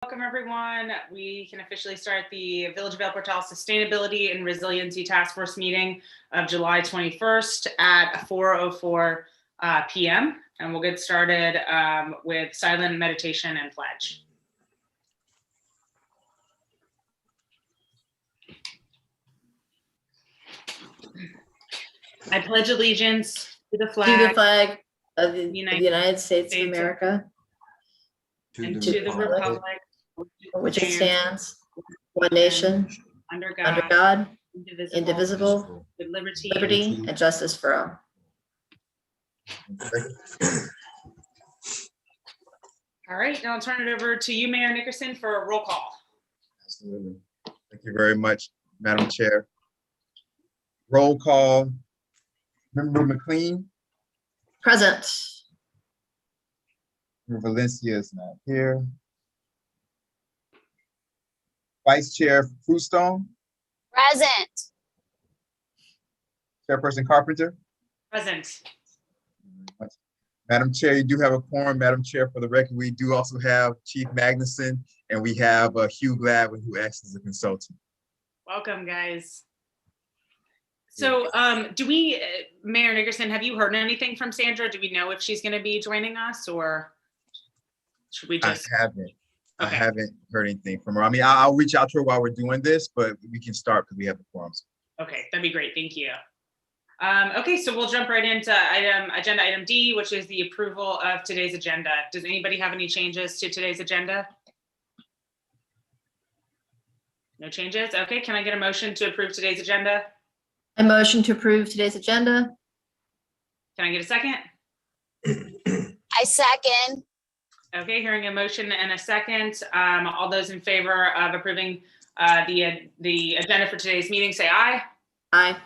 Welcome, everyone. We can officially start the Village of El Portal Sustainability and Resiliency Task Force meeting of July 21st at 4:04 p.m. And we'll get started with silent meditation and pledge. I pledge allegiance to the flag of the United States of America, and to the republic for which it stands, one nation, under God, indivisible, with liberty and justice for all. All right, now I'll turn it over to you, Mayor Nickerson, for a roll call. Absolutely. Thank you very much, Madam Chair. Roll call. Member McLean. Present. Member Valencia is not here. Vice Chair Fruitstone. Present. Chairperson Carpenter. Present. Madam Chair, you do have a quorum. Madam Chair, for the record, we do also have Chief Magnuson, and we have Hugh Gladwin, who acts as a consultant. Welcome, guys. So do we, Mayor Nickerson, have you heard anything from Sandra? Do we know if she's going to be joining us, or should we just? I haven't. Okay. I haven't heard anything from her. I mean, I'll reach out to her while we're doing this, but we can start because we have the forums. Okay, that'd be great. Thank you. Okay, so we'll jump right into agenda item D, which is the approval of today's agenda. Does anybody have any changes to today's agenda? No changes? Okay, can I get a motion to approve today's agenda? I motion to approve today's agenda. Can I get a second? I second. Okay, hearing a motion and a second. All those in favor of approving the agenda for today's meeting, say aye. Aye.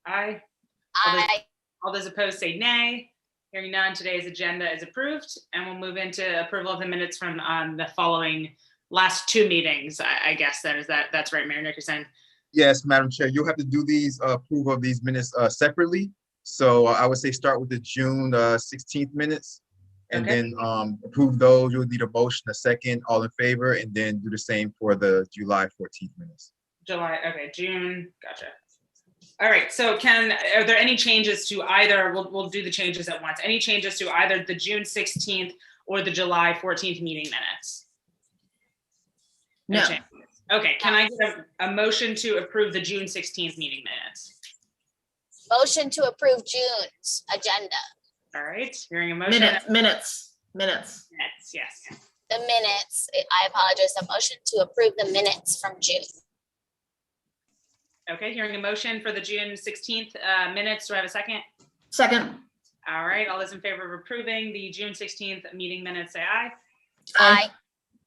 Aye. Aye. All those opposed say nay. Hearing none, today's agenda is approved, and we'll move into approval of the minutes from the following last two meetings. I guess that's right, Mayor Nickerson. Yes, Madam Chair, you'll have to do these approval of these minutes separately. So I would say start with the June 16th minutes, and Okay. then approve those. You'll need a motion, a second, all in favor, and then do the same for the July 14th minutes. July, okay, June, gotcha. All right, so are there any changes to either, we'll do the changes at once, any changes to either the June 16th or the July 14th meeting minutes? No. changes. Okay, can I get a motion to approve the June 16th meeting minutes? Motion to approve June's agenda. All right, hearing a motion. Minutes. Minutes, yes. The minutes, I apologize, a motion to approve the minutes from June. Okay, hearing a motion for the June 16th minutes. Do I have a second? Second. All right, all those in favor of approving the June 16th meeting minutes, say aye. Aye.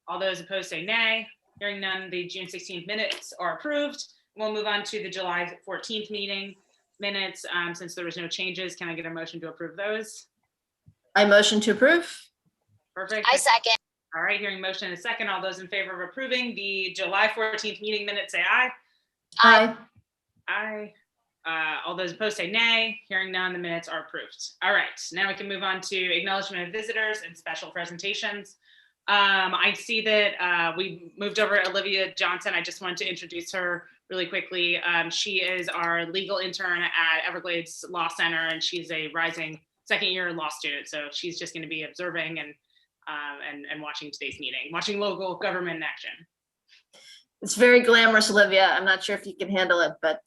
All those opposed say nay. Hearing none, the June 16th minutes are approved. We'll move on to the July 14th meeting minutes. Since there was no changes, can I get a motion to approve those? I motion to approve. Perfect. I second. All right, hearing motion in a second. All those in favor of approving the July 14th meeting minutes, say aye. Aye. Aye. All those opposed say nay. Hearing none, the minutes are approved. All right, now we can move on to acknowledgement of visitors and special presentations. I see that we moved over Olivia Johnson. I just wanted to introduce her really quickly. She is our legal intern at Everglades Law Center, and she's a rising second-year law student. So she's just going to be observing and watching today's meeting, watching local government in action. It's very glamorous, Olivia. I'm not sure if you can handle it, but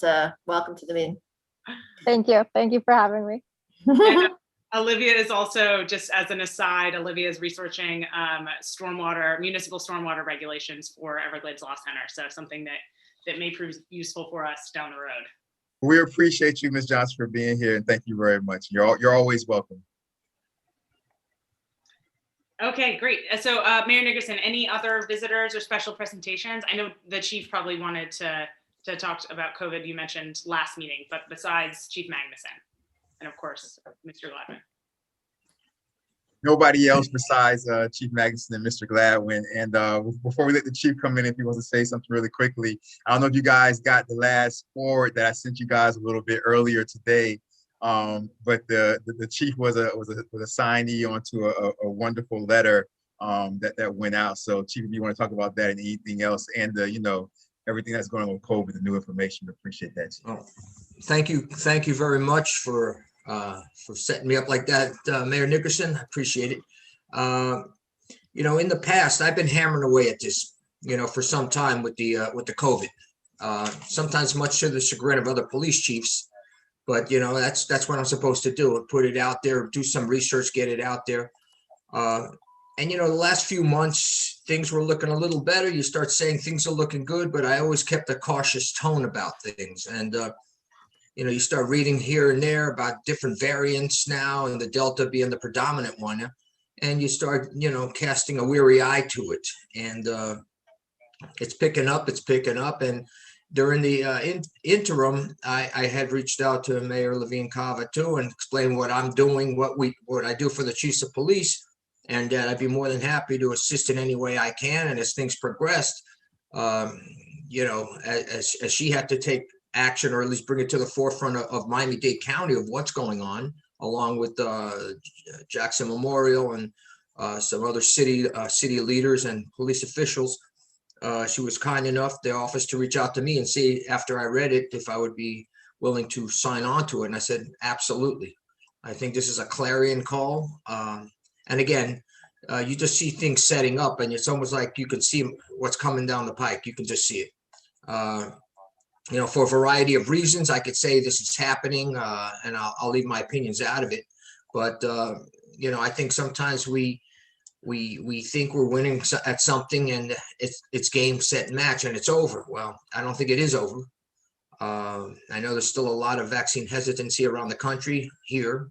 welcome to the meeting. Thank you. Thank you for having me. Olivia is also, just as an aside, Olivia is researching municipal stormwater regulations for Everglades Law Center. So something that may prove useful for us down the road. We appreciate you, Ms. Johnson, for being here, and thank you very much. You're always welcome. Okay, great. So Mayor Nickerson, any other visitors or special presentations? I know the chief probably wanted to talk about COVID, you mentioned last meeting, but besides Chief Magnuson and of course, Mr. Gladwin. Nobody else besides Chief Magnuson and Mr. Gladwin. And before we let the chief come in, if he wants to say something really quickly, I don't know if you guys got the last forward that I sent you guys a little bit earlier today. But the chief was a signee onto a wonderful letter that went out. So Chief, if you want to talk about that and anything else, and everything that's going on with COVID, the new information, we appreciate that, Chief. Oh, thank you very much for setting me up like that, Mayor Nickerson. I appreciate it. In the past, I've been hammering away at this, for some time with the COVID. Sometimes much to the chagrin of other police chiefs, but that's what I'm supposed to do. Put it out there, do some research, get it out there. The last few months, things were looking a little better. You start saying things are looking good, but I always kept a cautious tone about things. And, you start reading here and there about different variants now, and the Delta being the predominant one. And you start, casting a weary eye to it. And it's picking up. And during the interim, I had reached out to Mayor Levine Cava too and explained what I'm doing, what I do for the chiefs of police. And I'd be more than happy to assist in any way I can. And as things progressed, as she had to take action, or at least bring it to the forefront of Miami-Dade County of what's going on, along with Jackson Memorial and some other city leaders and police officials. She was kind enough, the office, to reach out to me and see, after I read it, if I would be willing to sign on to it. And I said, absolutely. I think this is a clarion call. And again, you just see things setting up, and it's almost like you can see what's coming down the pike. You can just see it. For a variety of reasons, I could say this is happening, and I'll leave my opinions out of it. But I think sometimes we think we're winning at something, and it's game, set, match, and it's over. Well, I don't think it is over. I know there's still a lot of vaccine hesitancy around the country here.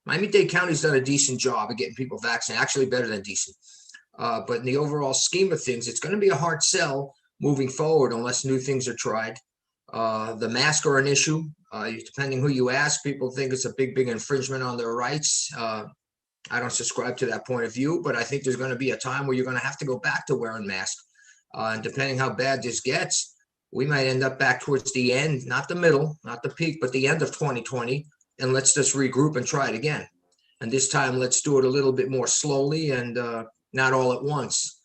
Miami-Dade County's done a decent job of getting people vaccinated, actually better than decent. But in the overall scheme of things, it's going to be a hard sell moving forward unless new things are tried. The masks are an issue. Depending who you ask, people think it's a big infringement on their rights. I don't subscribe to that point of view, but I think there's going to be a time where you're going to have to go back to wearing masks. And depending how bad this gets, we might end up back towards the end, not the middle, not the peak, but the end of 2020. And let's just regroup and try it again. And this time, let's do it a little bit more slowly and not all at once.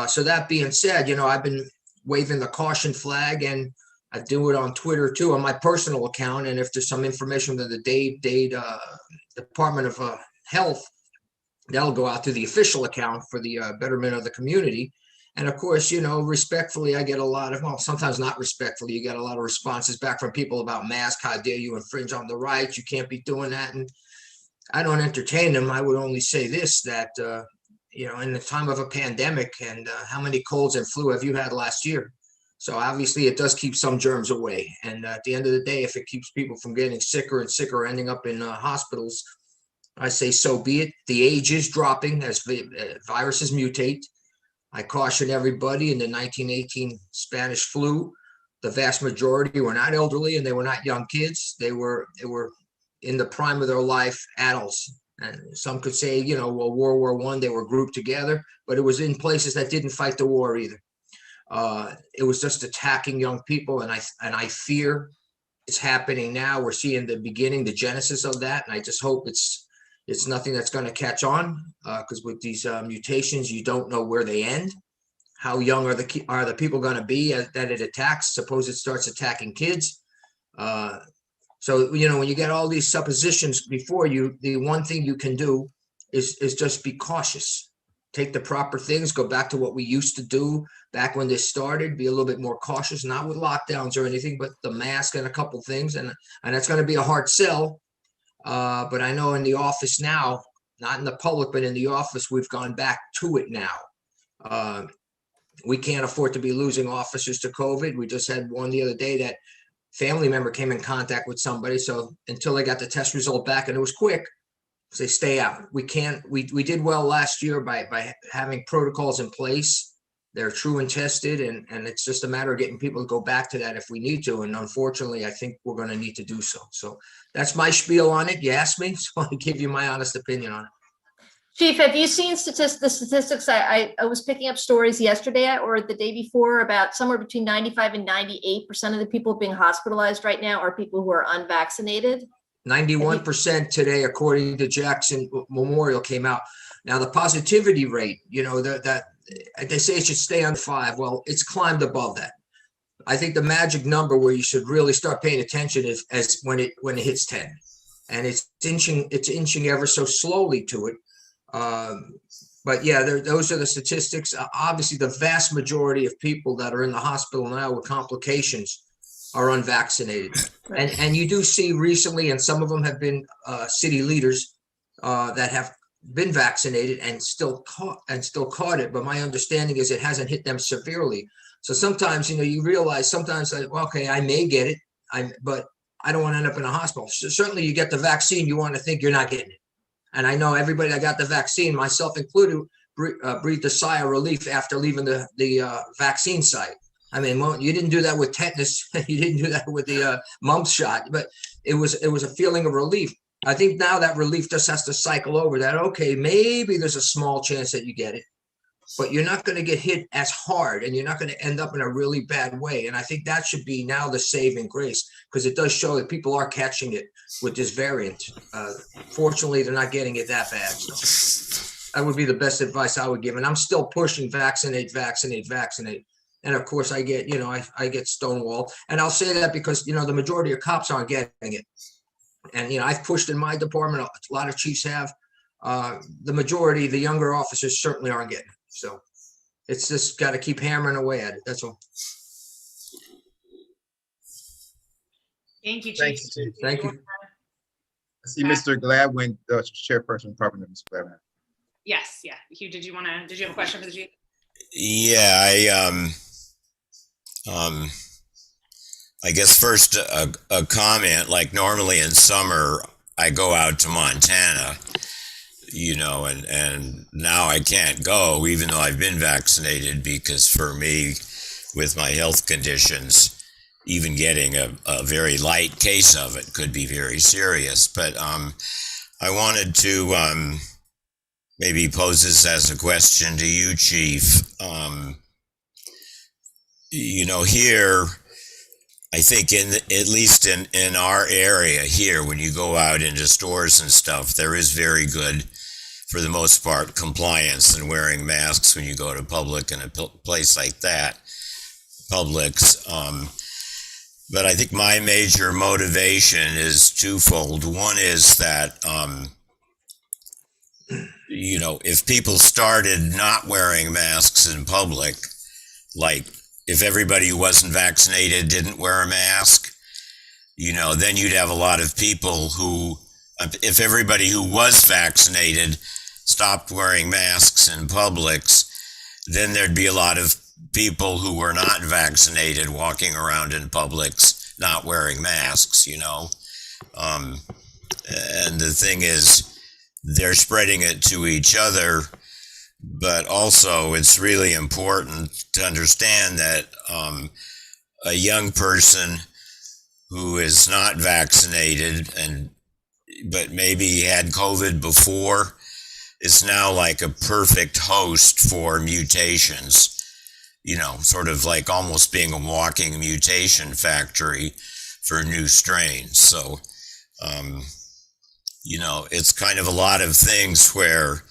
So that being said, I've been waving the caution flag, and I do it on Twitter too, on my personal account. And if there's some information that the Dade Department of Health, that'll go out to the official account for the betterment of the community. And of course, respectfully, I get a lot of, well, sometimes not respectfully, you get a lot of responses back from people about masks. How dare you infringe on the rights? You can't be doing that. And I don't entertain them. I would only say this, that, in the time of a pandemic, and how many colds and flu have you had last year? So obviously it does keep some germs away. And at the end of the day, if it keeps people from getting sicker and sicker, ending up in hospitals, I say so be it. The age is dropping as viruses mutate. I caution everybody, in the 1918 Spanish flu, the vast majority were not elderly and they were not young kids. They were in the prime of their life, adults. And some could say, well, World War I, they were grouped together, but it was in places that didn't fight the war either. It was just attacking young people, and I fear it's happening now. We're seeing the beginning, the genesis of that, and I just hope it's nothing that's going to catch on, because with these mutations, you don't know where they end. How young are the people going to be that it attacks? Suppose it starts attacking kids. So when you get all these suppositions before you, the one thing you can do is just be cautious. Take the proper things. Go back to what we used to do back when this started. Be a little bit more cautious, not with lockdowns or anything, but the mask and a couple things, and that's going to be a hard sell. But I know in the office now, not in the public, but in the office, we've gone back to it now. We can't afford to be losing officers to COVID. We just had one the other day that family member came in contact with somebody. So until they got the test result back, and it was quick, they stay out. We did well last year by having protocols in place. They're true and tested, and it's just a matter of getting people to go back to that if we need to. And unfortunately, I think we're going to need to do so. So that's my spiel on it. You asked me, so I give you my honest opinion on it. Chief, have you seen the statistics? I was picking up stories yesterday or the day before about somewhere between 95 and 98% of the people being hospitalized right now are people who are unvaccinated. 91% today, according to Jackson Memorial, came out. Now, the positivity rate, you know, that they say it should stay on 5. Well, it's climbed above that. I think the magic number where you should really start paying attention is as when it hits 10, and it's inching ever so slowly to it. But yeah, those are the statistics. Obviously, the vast majority of people that are in the hospital now with complications are unvaccinated. And you do see recently, and some of them have been city leaders that have been vaccinated and still caught it. But my understanding is it hasn't hit them severely. So sometimes, you know, you realize sometimes like, well, okay, I may get it, but I don't want to end up in a hospital. So certainly you get the vaccine, you want to think you're not getting it. And I know everybody that got the vaccine, myself included, breathed a sigh of relief after leaving the vaccine site. I mean, well, you didn't do that with tetanus, you didn't do that with the mumps shot, but it was a feeling of relief. I think now that relief just has to cycle over that. Okay, maybe there's a small chance that you get it, but you're not going to get hit as hard, and you're not going to end up in a really bad way. And I think that should be now the saving grace, because it does show that people are catching it with this variant. Fortunately, they're not getting it that bad. So that would be the best advice I would give. And I'm still pushing vaccinate, vaccinate, vaccinate. And of course, I get, you know, I get stonewalled. And I'll say that because, you know, the majority of cops aren't getting it. And, you know, I've pushed in my department, a lot of chiefs have. The majority, the younger officers certainly aren't getting it. So it's just got to keep hammering away at it. That's all. Thank you, Chief. Thank you, Chief. Thank you. I see Mr. Gladwin, the chairperson, Department of Mr. Gladwin. Yes, yeah. Hugh, did you have a question for the Chief? Yeah, I guess first a comment, like normally in summer, I go out to Montana, you know, and now I can't go even though I've been vaccinated, because for me, with my health conditions, even getting a very light case of it could be very serious. But I wanted to maybe pose this as a question to you, Chief. You know, here, I think at least in our area here, when you go out into stores and stuff, there is very good, for the most part, compliance and wearing masks when you go to Publix and a place like that, Publix. But I think my major motivation is twofold. One is that, you know, if people started not wearing masks in public, like if everybody who wasn't vaccinated didn't wear a mask, you know, then you'd have a lot of people who, if everybody who was vaccinated stopped wearing masks in Publix, then there'd be a lot of people who were not vaccinated walking around in Publix not wearing masks, you know. And the thing is, they're spreading it to each other. But also, it's really important to understand that a young person who is not vaccinated but maybe had COVID before is now like a perfect host for mutations, you know, sort of like almost being a walking mutation factory for new strains. So, you know, it's kind of a lot of things where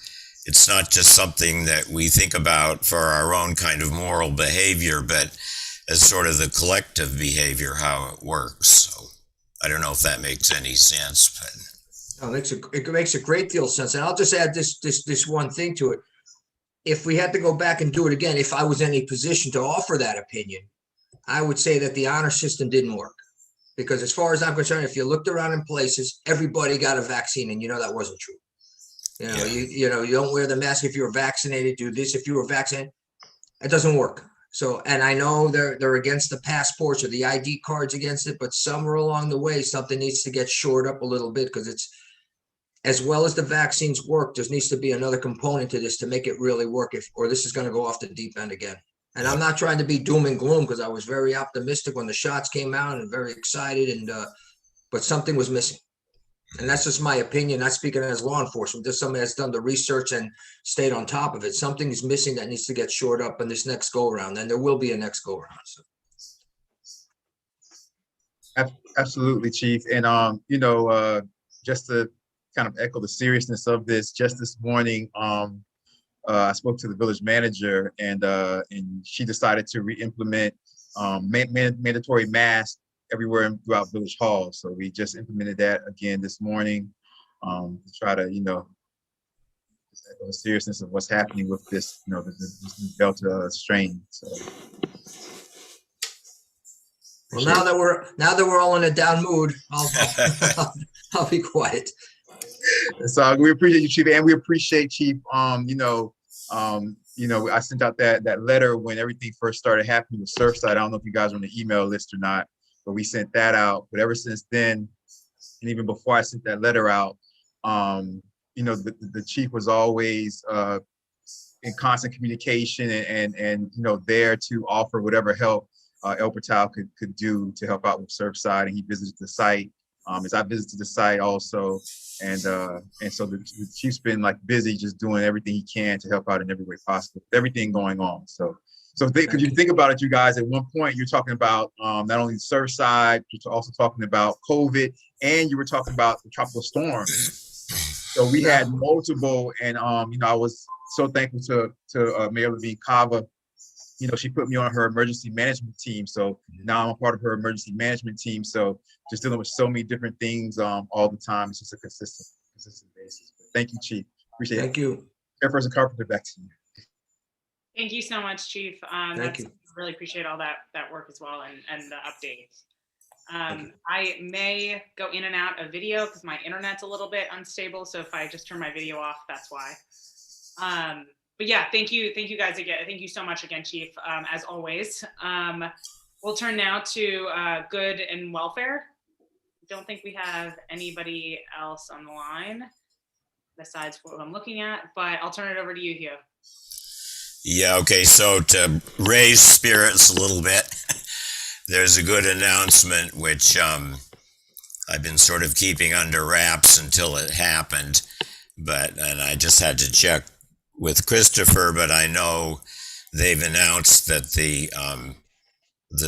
it's not just something that we think about for our own kind of moral behavior, but as sort of the collective behavior, how it works. So I don't know if that makes any sense, but No, it makes a great deal of sense. And I'll just add this one thing to it. If we had to go back and do it again, if I was in a position to offer that opinion, I would say that the honor system didn't work. Because as far as I'm concerned, if you looked around in places, everybody got a vaccine, and you know that wasn't true. You know, yeah. You don't wear the mask if you were vaccinated, do this if you were vaccinated. It doesn't work. So, and I know they're against the passports or the ID cards against it, but somewhere along the way, something needs to get shored up a little bit, because it's, as well as the vaccines work, there needs to be another component to this to make it really work, or this is going to go off the deep end again. And I'm not trying to be doom and gloom, because I was very optimistic when the shots came out and very excited, and but something was missing. And that's just my opinion, not speaking as law enforcement. There's somebody that's done the research and stayed on top of it. Something is missing that needs to get shored up in this next go around, and there will be a next go around. So. Absolutely, Chief. And you know, just to kind of echo the seriousness of this. Just this morning, I spoke to the village manager, and she decided to re-implement mandatory masks everywhere throughout Village Hall. So we just implemented that again this morning to try to, just echo the seriousness of what's happening with this, this new Delta strain. So. Well, now that we're all in a down mood, I'll be quiet. So we appreciate you, Chief, and we appreciate Chief. I sent out that letter when everything first started happening with Surfside. I don't know if you guys are on the email list or not, but we sent that out. But ever since then, and even before I sent that letter out, the Chief was always in constant communication and there to offer whatever help El Portal could do to help out with Surfside, and he visited the site. As I visited the site also, and so the Chief's been like busy just doing everything he can to help out in every way possible, everything going on. So because you think about it, you guys, at one point you're talking about not only Surfside, you're also talking about COVID, and you were talking about the tropical storm. So we had multiple, and I was so thankful to Mayor Levine Cava. She put me on her emergency management team. So now I'm a part of her emergency management team. So just dealing with so many different things all the time. It's just a consistent basis. But thank you, Chief. Appreciate it. Thank you. Chairperson Carpenter, back to you. Thank you so much, Chief. Thank you. Really appreciate all that work as well and the updates. I may go in and out of video because my internet's a little bit unstable. So if I just turn my video off, that's why. But yeah, thank you guys again. Thank you so much again, Chief, as always. We'll turn now to good and welfare. Don't think we have anybody else on the line besides what I'm looking at, but I'll turn it over to you, Hugh. Yeah, okay, so to raise spirits a little bit, there's a good announcement which I've been sort of keeping under wraps until it happened, and I just had to check with Christopher, but I know they've announced that the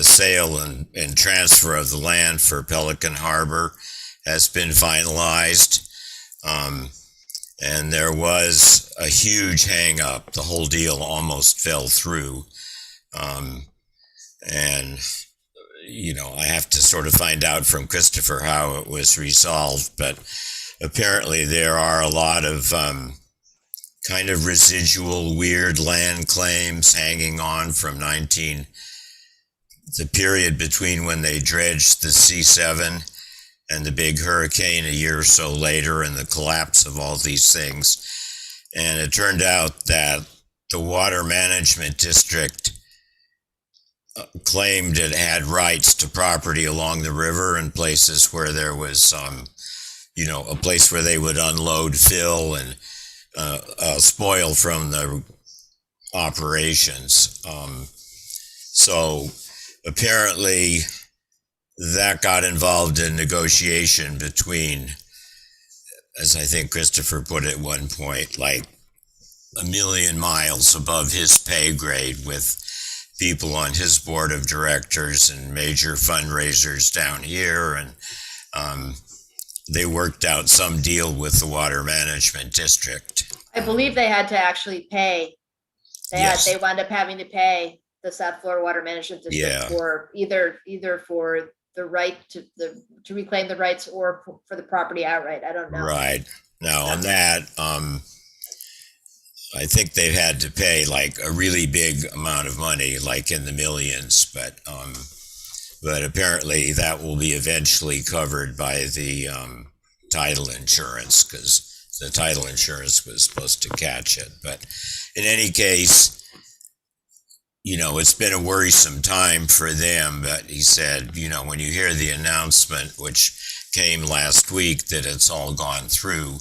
sale and transfer of the land for Pelican Harbor has been finalized. And there was a huge hang up. The whole deal almost fell through. And, I have to sort of find out from Christopher how it was resolved, but apparently there are a lot of kind of residual weird land claims hanging on from the period between when they dredged the C7 and the big hurricane a year or so later and the collapse of all these things. And it turned out that the Water Management District claimed it had rights to property along the river in places where there was, a place where they would unload fill and spoil from the operations. So apparently that got involved in negotiation between, as I think Christopher put it at one point, like a million miles above his pay grade, with people on his board of directors and major fundraisers down here. And they worked out some deal with the Water Management District. I believe they had to actually pay. They wound up having to pay the South Florida Water Management District for either for the right to reclaim the rights or for the property outright. I don't know. Right. Now on that, I think they've had to pay like a really big amount of money, like in the millions, but apparently that will be eventually covered by the title insurance, because the title insurance was supposed to catch it. But in any case, it's been a worrisome time for them. But he said, when you hear the announcement, which came last week, that it's all gone through,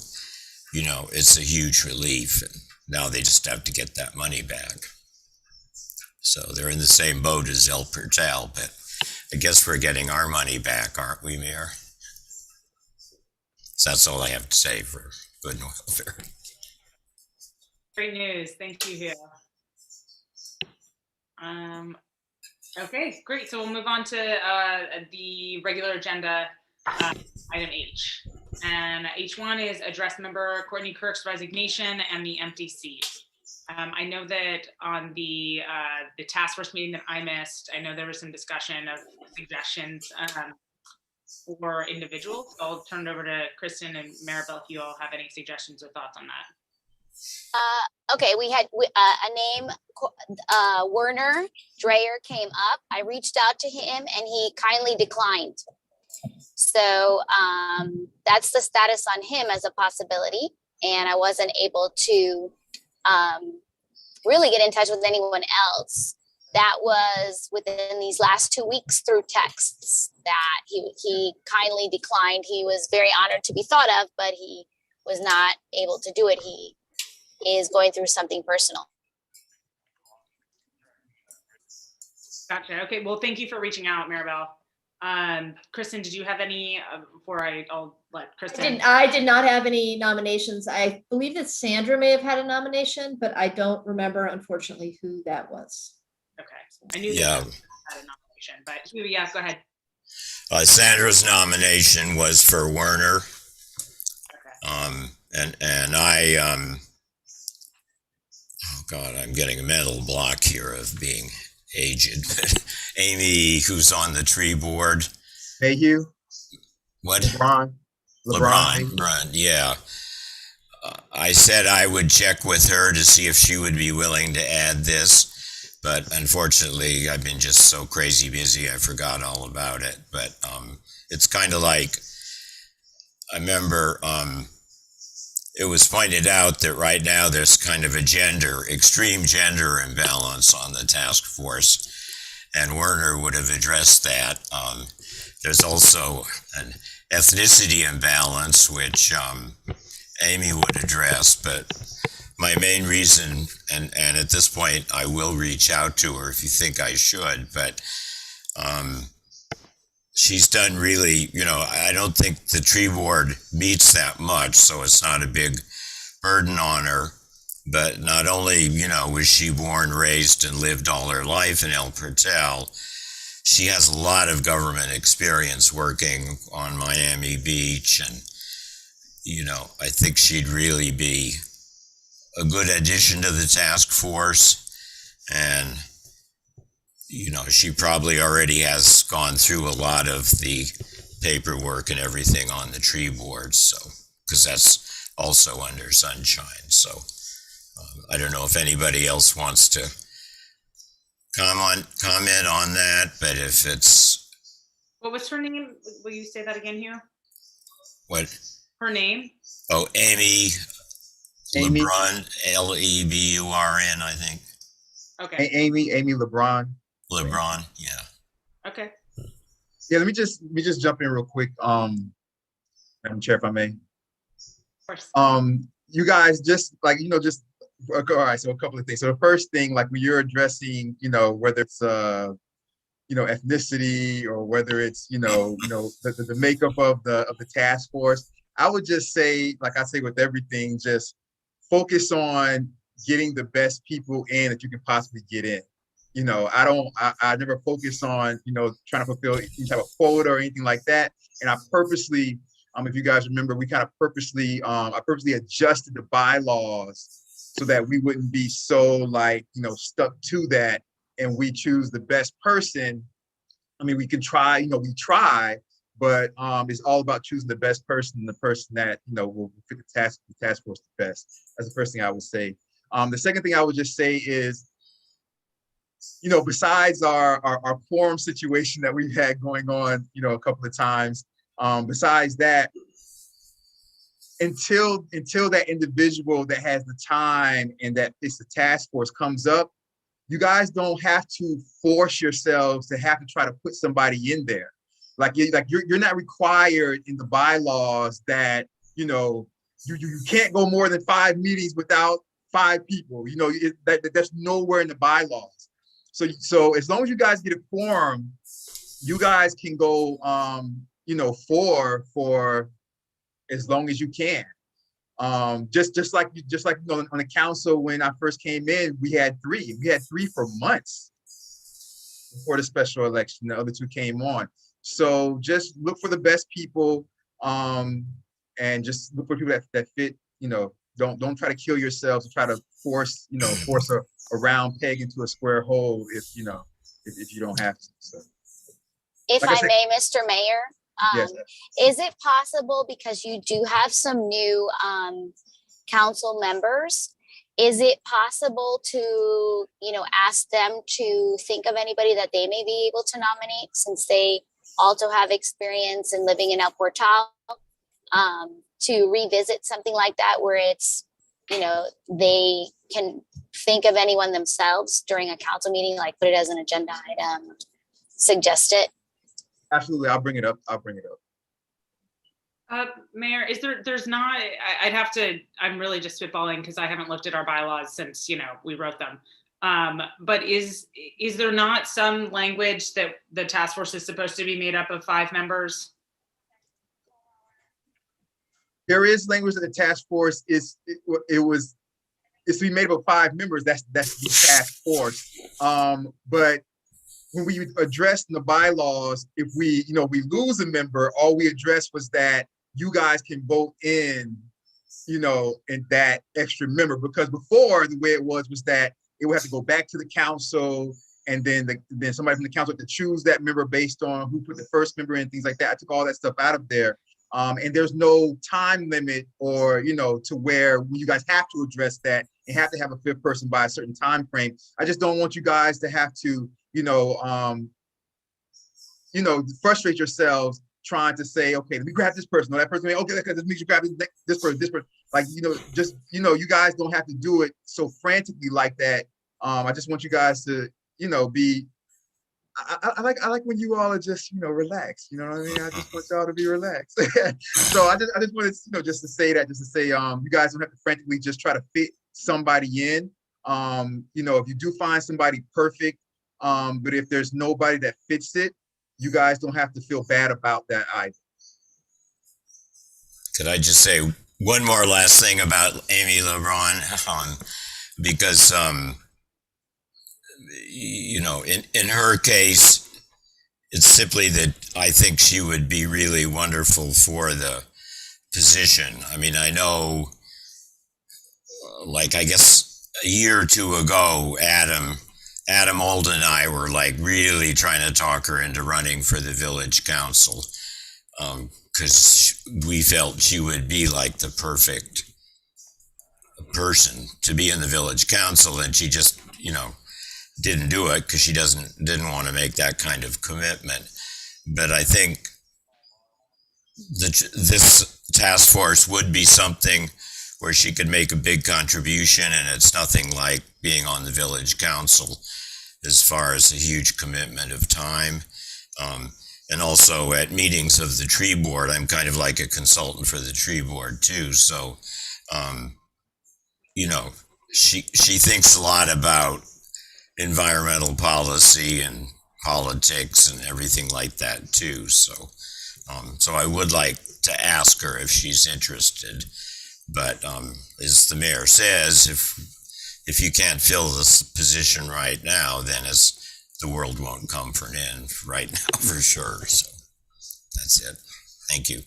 it's a huge relief. And now they just have to get that money back. So they're in the same boat as El Portal, but I guess we're getting our money back, aren't we, Mayor? So that's all I have to say for good and welfare. Great news. Thank you, Hugh. Okay, great. So we'll move on to the regular agenda, item H. And each one is address member Courtney Kirk's resignation and the empty seat. I know that on the task force meeting that I missed, I know there was some discussion of suggestions for individuals. So I'll turn it over to Kristen and Maribel if you all have any suggestions or thoughts on that. Okay, we had a name, Werner Dreyer came up. I reached out to him and he kindly declined. So that's the status on him as a possibility. And I wasn't able to really get in touch with anyone else. That was within these last 2 weeks through texts that he kindly declined. He was very honored to be thought of, but he was not able to do it. He is going through something personal. Gotcha. Okay. Well, thank you for reaching out, Maribel. Kristen, did you have any before I'll let Kristen? I did not have any nominations. I believe that Sandra may have had a nomination, but I don't remember, unfortunately, who that was. Okay. I knew Yeah. that had a nomination, but yeah, go ahead. Sandra's nomination was for Werner. Okay. And I, oh God, I'm getting a mental block here of being aged. Amy, who's on the tree board. Hey, Hugh. What? LeBron. Yeah. I said I would check with her to see if she would be willing to add this, but unfortunately, I've been just so crazy busy, I forgot all about it. But it's kind of like, I remember it was pointed out that right now there's kind of a extreme gender imbalance on the task force, and Werner would have addressed that. There's also an ethnicity imbalance, which Amy would address, but my main reason, and at this point I will reach out to her if you think I should, but she's done really, I don't think the tree board meets that much, so it's not a big burden on her. But not only, was she born, raised, and lived all her life in El Portal, she has a lot of government experience working on Miami Beach. And, I think she'd really be a good addition to the task force. And, she probably already has gone through a lot of the paperwork and everything on the tree board. So, because that's also under Sunshine. So, I don't know if anybody else wants to comment on that, but if it's... What was her name? Will you say that again, Hugh? What? Her name? Oh, Amy LeBron, Leburn, I think. Okay. Amy LeBron. LeBron, yeah. Okay. Yeah, let me just jump in real quick, Madam Chair, if I may. Of course. You guys just all right, so a couple of things. So the first thing, like when you're addressing, whether it's ethnicity or whether it's the makeup of the task force, I would just say, like I say with everything, just focus on getting the best people in that you can possibly get in. I never focus on trying to fulfill any type of quota or anything like that. And I purposely, if you guys remember, we kind of I purposely adjusted the bylaws so that we wouldn't be so stuck to that, and we choose the best person. I mean, we can try, we try, but it's all about choosing the best person, the person that will fit the task force the best. That's the first thing I would say. The second thing I would just say is, besides our quorum situation that we've had going on, a couple of times, besides that, until that individual that has the time and that it's the task force comes up, you guys don't have to force yourselves to have to try to put somebody in there. You're not required in the bylaws that you can't go more than 5 meetings without 5 people. That's nowhere in the bylaws. So as long as you guys get a quorum, you guys can go for as long as you can. Just like on the council when I first came in, we had 3. We had 3 for months before the special election. The other 2 came on. So just look for the best people, and and just look for people that fit, don't try to kill yourselves and try to force a round peg into a square hole if you don't have to. So, If like I I said- may, Mr. Mayor, yes, is it possible, because you do have some new council members, is it possible to, ask them to think of anybody that they may be able to nominate, since they also have experience in living in El Portal, to revisit something like that where it's, they can think of anyone themselves during a council meeting, like put it as an agenda item, suggest it? absolutely. I'll bring it up. Mayor, there's not, I'm really just spitballing because I haven't looked at our bylaws since, we wrote them. But is there not some language that the task force is supposed to be made up of 5 members? There is language that the task force it's to be made up of 5 members. That's the task force. But when we addressed in the bylaws, if we lose a member, all we addressed was that you guys can vote in that extra member, because before the way it was that it would have to go back to the council, and then somebody from the council had to choose that member based on who put the first member in, things like that. I took all that stuff out of there. And there's no time limit or, to where you guys have to address that and have to have a 5th person by a certain time frame. I just don't want you guys to have to, frustrate yourselves trying to say, okay, let me grab this person, or that person, okay, this means you grab this person. Like, you guys don't have to do it so frantically like that. I just want you guys to, be, I like when you all are just, relaxed, you know what I mean? I just want y'all to be relaxed. So I just wanted, just to say, you guys don't have to frantically just try to fit somebody in. If you do find somebody perfect, but if there's nobody that fits it, you guys don't have to feel bad about that either. Could I just say one more last thing about Amy LeBron? Because, in her case, it's simply that I think she would be really wonderful for the position. I mean, I know, I guess a year or 2 ago, Adam Olden and I were really trying to talk her into running for the village council, because we felt she would be the perfect person to be in the village council, and she just, didn't do it because she didn't want to make that kind of commitment. But I think this task force would be something where she could make a big contribution, and it's nothing like being on the village council as far as a huge commitment of time. And also at meetings of the tree board, I'm kind of like a consultant for the tree board too. So, she thinks a lot about environmental policy and politics and everything like that too. So, so I would like to ask her if she's interested. But as the mayor says, if you can't fill this position right now, then the world won't come for an end right now for sure. So that's it. Thank you.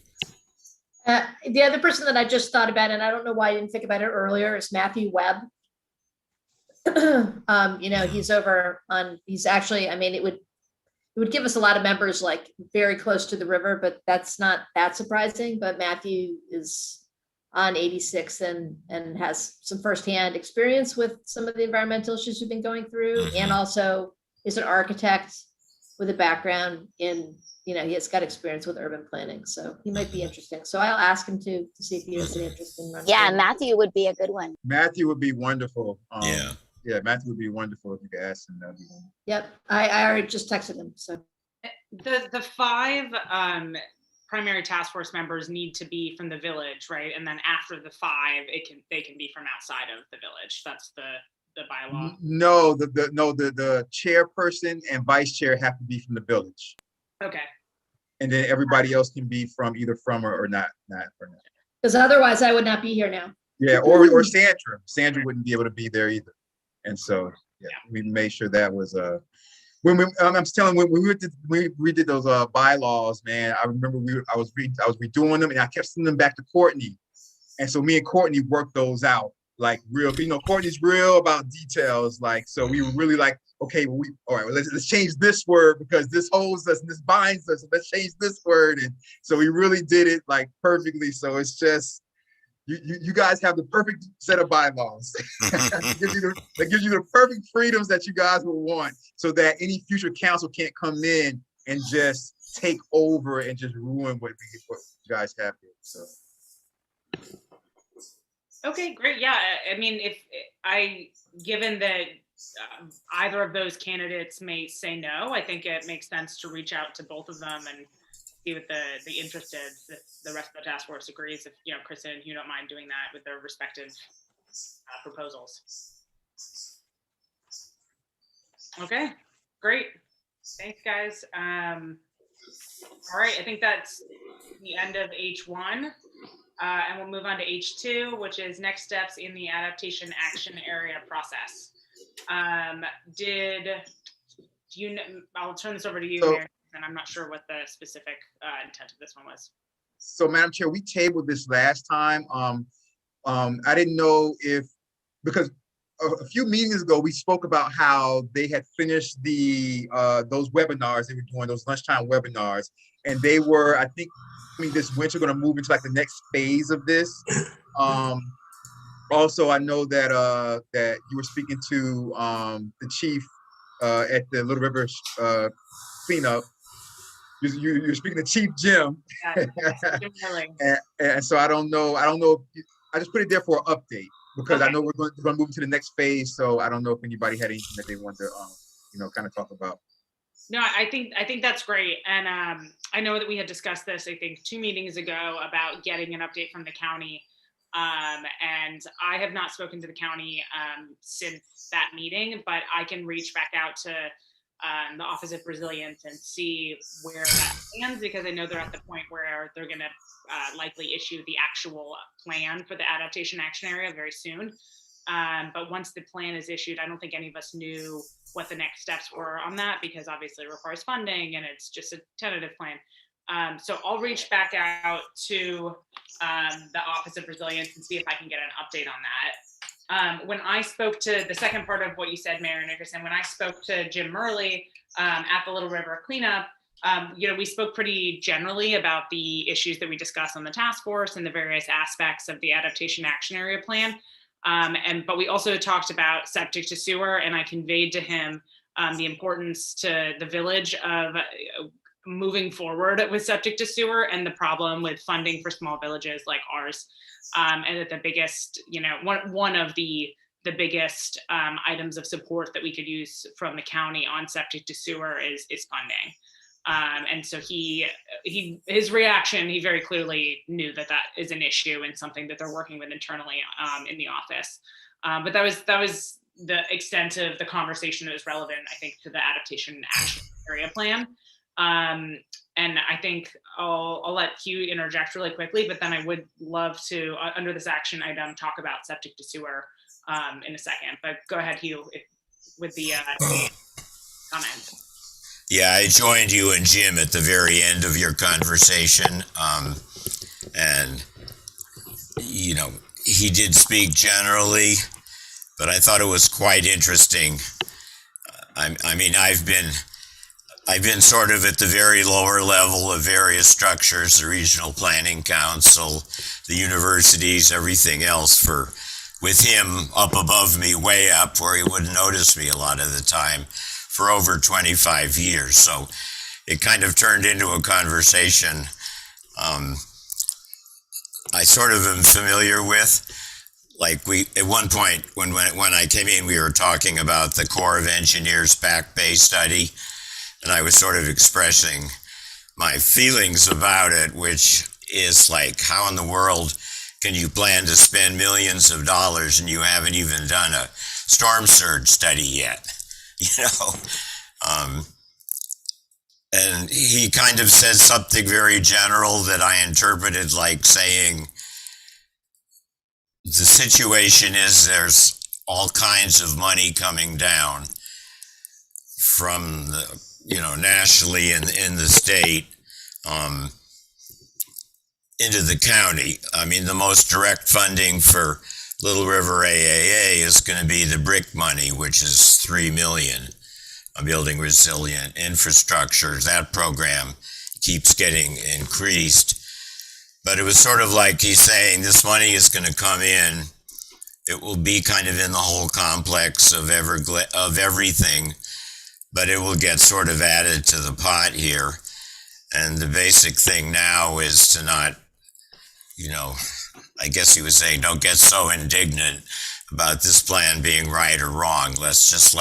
The other person that I just thought about, and I don't know why I didn't think about it earlier, is Matthew Webb. He's actually, it would give us a lot of members very close to the river, but that's not that surprising. But Matthew is on 86 and has some firsthand experience with some of the environmental issues we've been going through, and also is an architect with a background in, he has got experience with urban planning, so he might be interesting. So I'll ask him to see if he has any interest in running. Yeah, Matthew would be a good one. Matthew would be wonderful. Yeah, Matthew would be wonderful if you could ask him. That'd be wonderful. Yep, I already just texted him. So The 5 primary task force members need to be from the village, right? And then after the 5, they can be from outside of the village. That's the bylaw. No, the chairperson and vice chair have to be from the village. Okay. And then everybody else can be from either from or not. because otherwise I would not be here now. Yeah, or Sandra. Sandra wouldn't be able to be there either. And so we made sure that was I'm telling when we did those bylaws, man, I remember I was redoing them and I kept sending them back to Courtney. And so me and Courtney worked those out like real, Courtney's real about details. Like, so we were really like, okay, well, all right, well, let's change this word because this holds us and this binds us. So let's change this word. And so we really did it like perfectly. So it's just, you guys have the perfect set of bylaws. that gives you the perfect freedoms that you guys would want so that any future council can't come in and just take over and just ruin what you guys have here. So. Okay, great. Yeah, I mean, given that either of those candidates may say no, I think it makes sense to reach out to both of them and see what the interested, the rest of the task force agrees. If Kristen, you don't mind doing that with their respective proposals. Okay, great. Thanks, guys. All right, I think that's the end of H1. And we'll move on to H2, which is next steps in the adaptation action area process. I'll turn this over to you, Mary, and I'm not sure what the specific intent of this one was. So, Madam Chair, we tabled this last time. I didn't know because a few meetings ago, we spoke about how they had finished those webinars they were doing, those lunchtime webinars, and they were, I think, this winter going to move into like the next phase of this. Also, I know that that you were speaking to the chief at the Little River cleanup. You're speaking to Chief Jim. And so I don't know. I just put it there for an update because I know we're going to move to the next phase. So I don't know if anybody had anything that they wanted to kind of talk about. No, I think that's great. And I know that we had discussed this, I think 2 meetings ago about getting an update from the county. And I have not spoken to the county since that meeting, but I can reach back out to the Office of Resilience and see where that stands, because I know they're at the point where they're going to likely issue the actual plan for the adaptation action area very soon. But once the plan is issued, I don't think any of us knew what the next steps were on that, because obviously it requires funding and it's just a tentative plan. So I'll reach back out to the Office of Resilience and see if I can get an update on that. When I spoke to the second part of what you said, Mayor Nickerson, when I spoke to Jim Murley at the Little River cleanup, we spoke pretty generally about the issues that we discussed on the task force and the various aspects of the adaptation action area plan. But we also talked about septic to sewer, and I conveyed to him the importance to the village of moving forward with septic to sewer and the problem with funding for small villages like ours. And that the biggest, one of the biggest items of support that we could use from the county on septic to sewer is funding. And so his reaction, he very clearly knew that is an issue and something that they're working with internally in the office. But that was the extent of the conversation that was relevant, I think, to the adaptation action area plan. And I think I'll let Hugh interject really quickly, but then I would love to, under this action item, talk about septic to sewer in a second. But go ahead, Hugh, with the comment. Yeah, I joined you and Jim at the very end of your conversation. And, he did speak generally, but I thought it was quite interesting. I mean, I've been sort of at the very lower level of various structures, the Regional Planning Council, the universities, everything else, with him up above me, way up where he wouldn't notice me a lot of the time, for over 25 years. So it kind of turned into a conversation I sort of am familiar with. Like at one point when I came in, we were talking about the Corps of Engineers Back Bay study, and I was sort of expressing my feelings about it, which is like, how in the world can you plan to spend millions of dollars and you haven't even done a storm surge study yet? And he kind of said something very general that I interpreted like saying, the situation is there's all kinds of money coming down from the, nationally in the state, into the county. I mean, the most direct funding for Little River AAA is going to be the BRIC money, which is $3 million, building resilient infrastructure. That program keeps getting increased. But it was sort of like he's saying, this money is going to come in. It will be kind of in the whole complex of everything, but it will get sort of added to the pot here. And the basic thing now is to not, I guess he was saying, don't get so indignant about this plan being right or wrong. Let's just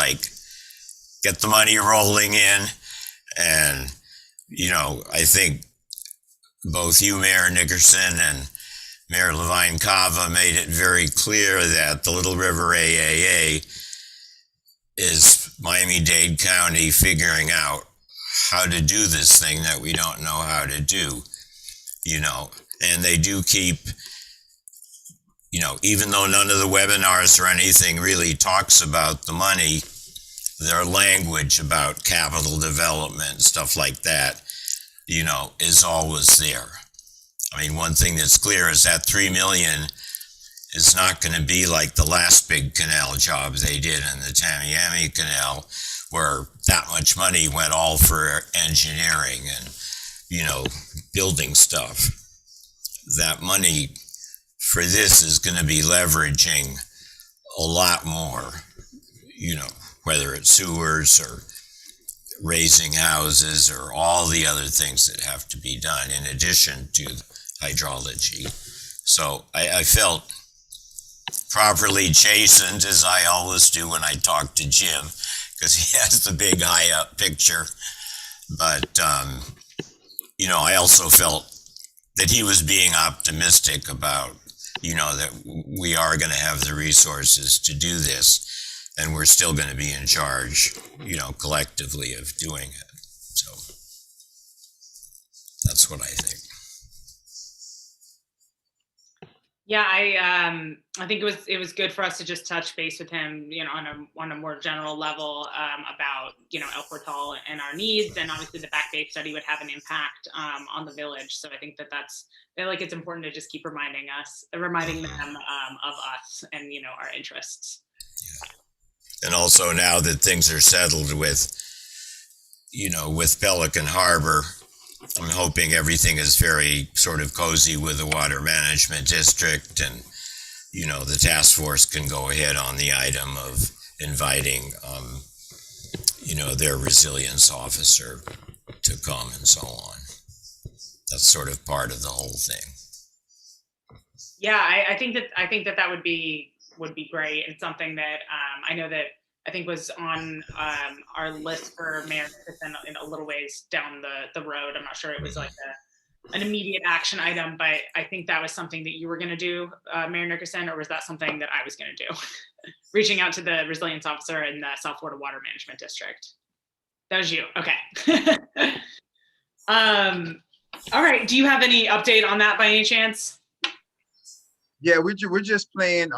get the money rolling in. And, I think both you, Mayor Nickerson, and Mayor Levine Cava made it very clear that the Little River AAA is Miami-Dade County figuring out how to do this thing that we don't know how to do, and they do keep, even though none of the webinars or anything really talks about the money, their language about capital development and stuff like that, is always there. I mean, one thing that's clear is that $3 million is not going to be like the last big canal job they did in the Tamiami Canal, where that much money went all for engineering and, building stuff. That money for this is going to be leveraging a lot more, whether it's sewers or raising houses or all the other things that have to be done in addition to hydrology. So I felt properly chastened, as I always do when I talk to Jim, because he has the big high up picture. But, I also felt that he was being optimistic about, that we are going to have the resources to do this, and we're still going to be in charge, collectively of doing it. So that's what I think. Yeah, I think it was good for us to just touch base with him, on a more general level, about, El Portal and our needs, and obviously the Back Bay study would have an impact on the village. So I think I feel like it's important to just keep reminding them of us and our interests. Yeah. And also now that things are settled with Pelican Harbor, I'm hoping everything is very sort of cozy with the Water Management District, and, the task force can go ahead on the item of inviting, their resilience officer to come and so on. That's sort of part of the whole thing. Yeah, I think that would be great. It's something that I know that I think was on our list for Mayor Nickerson in a little ways down the road. I'm not sure it was like an immediate action item, but I think that was something that you were going to do, Mayor Nickerson, or was that something that I was going to do? Reaching out to the resilience officer in the South Florida Water Management District. That was you. Okay. All right. Do you have any update on that by any chance? Yeah, we're just playing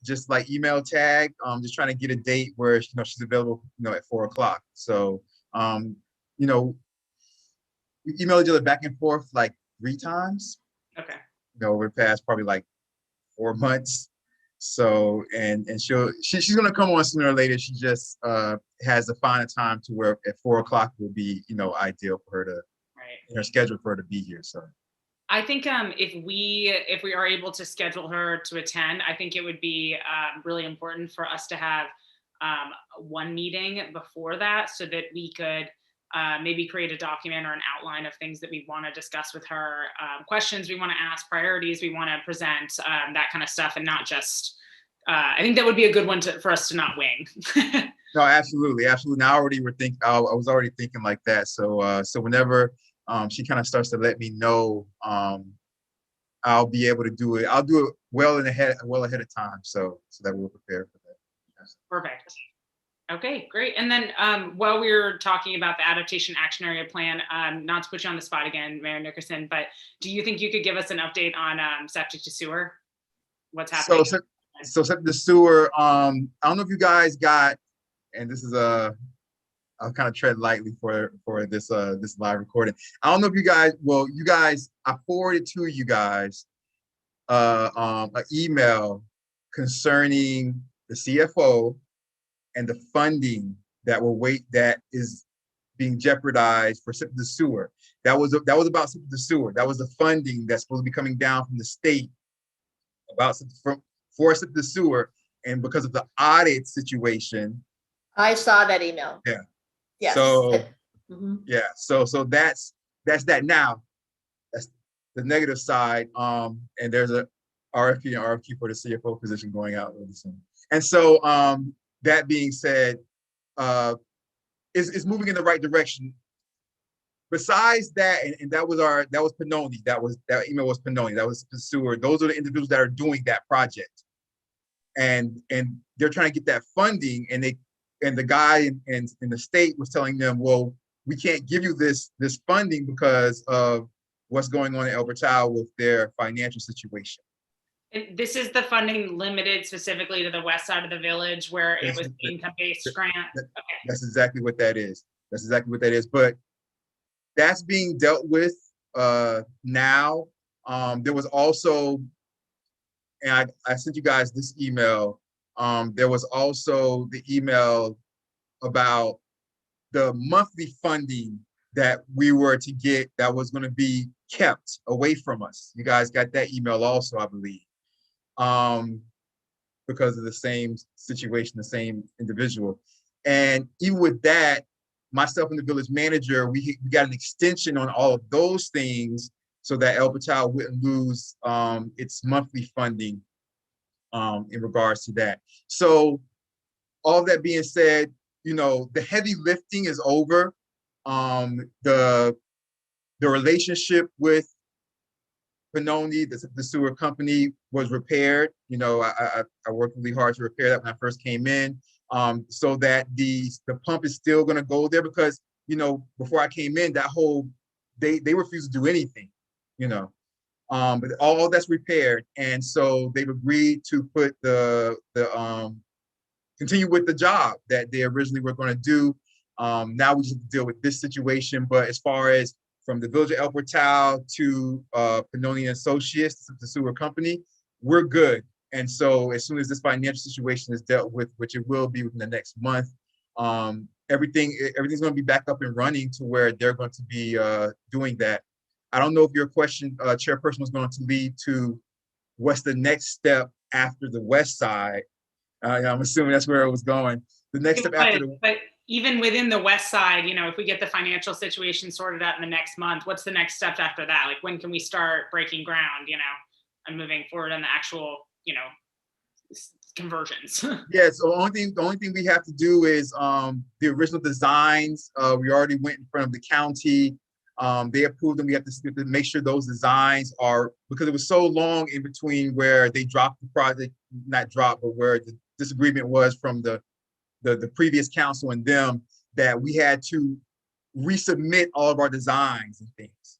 just like email tag, just trying to get a date where she's available, at 4:00. So we emailed each other back and forth like 3 times. Okay. Over the past probably like 4 months. So and she's gonna come on sooner or later. She just has to find a time to where at 4:00 will be ideal for her to, in her schedule for her to be here. So I think if we are able to schedule her to attend, I think it would be really important for us to have one meeting before that, so that we could maybe create a document or an outline of things that we want to discuss with her, questions we want to ask, priorities we want to present, that kind of stuff, and not just. I think that would be a good one for us to not wing. No, absolutely. I was already thinking like that. So whenever she kind of starts to let me know, I'll be able to do it. I'll do it well ahead of time, so that we're prepared for that. Perfect. Okay, great. And then while we were talking about the adaptation action area plan, not to put you on the spot again, Mayor Nickerson, but do you think you could give us an update on septic to sewer? What's happening? So septic to sewer, I don't know if you guys got, and this is I'll kind of tread lightly for this this live recording. I don't know if you guys, well, you guys, I forwarded to you guys an email concerning the CFO and the funding that is being jeopardized for SIP the sewer. That was about SIP the sewer. That was the funding that's supposed to be coming down from the state about for SIP the sewer, and because of the audit situation. I saw that email. Yeah. Yes. So Mhm. yeah, so that's that. Now that's the negative side. And there's a RFQ for the CFO position going out really soon. And so that being said, is moving in the right direction. Besides that, and that was Pannoni. That email was Pannoni. That was the sewer. Those are the individuals that are doing that project, and they're trying to get that funding. And the guy in the state was telling them, well, we can't give you this funding because of what's going on in El Portal with their financial situation. And this is the funding limited specifically to the west side of the village where it was income-based grant. Okay. That's exactly what that is. That's exactly what that is. But that's being dealt with now. There was also, and I sent you guys this email. There was also the email about the monthly funding that we were to get that was going to be kept away from us. You guys got that email also, I believe, because of the same situation, the same individual. And even with that, myself and the village manager, we got an extension on all of those things so that El Portal wouldn't lose its monthly funding in regards to that. So all that being said, you know, the heavy lifting is over. The relationship with Pannoni, the sewer company, was repaired. You know, I worked really hard to repair that when I first came in, so that the pump is still going to go there, because, you know, before I came in, that whole they refused to do anything, you know. But all that's repaired, and so they've agreed to put continue with the job that they originally were going to do. Now we just have to deal with this situation. But as far as from the village of El Portal to Pannoni Associates, the sewer company, we're good. And so as soon as this financial situation is dealt with, which it will be within the next month, everything's going to be back up and running to where they're going to be doing that. I don't know if your question, Chairperson, was going to lead to what's the next step after the west side. I'm assuming that's where it was going. The next step after but even within the west side, you know, if we get the financial situation sorted out in the next month, what's the next step after that? Like, when can we start breaking ground, you know, and moving forward on the actual, you know, conversions? Yeah, so the only thing we have to do is the original designs. We already went in front of the county. They approved them. We have to make sure those designs are, because it was so long in between where they dropped the project, not dropped, but where the disagreement was from the previous council and them, that we had to resubmit all of our designs and things.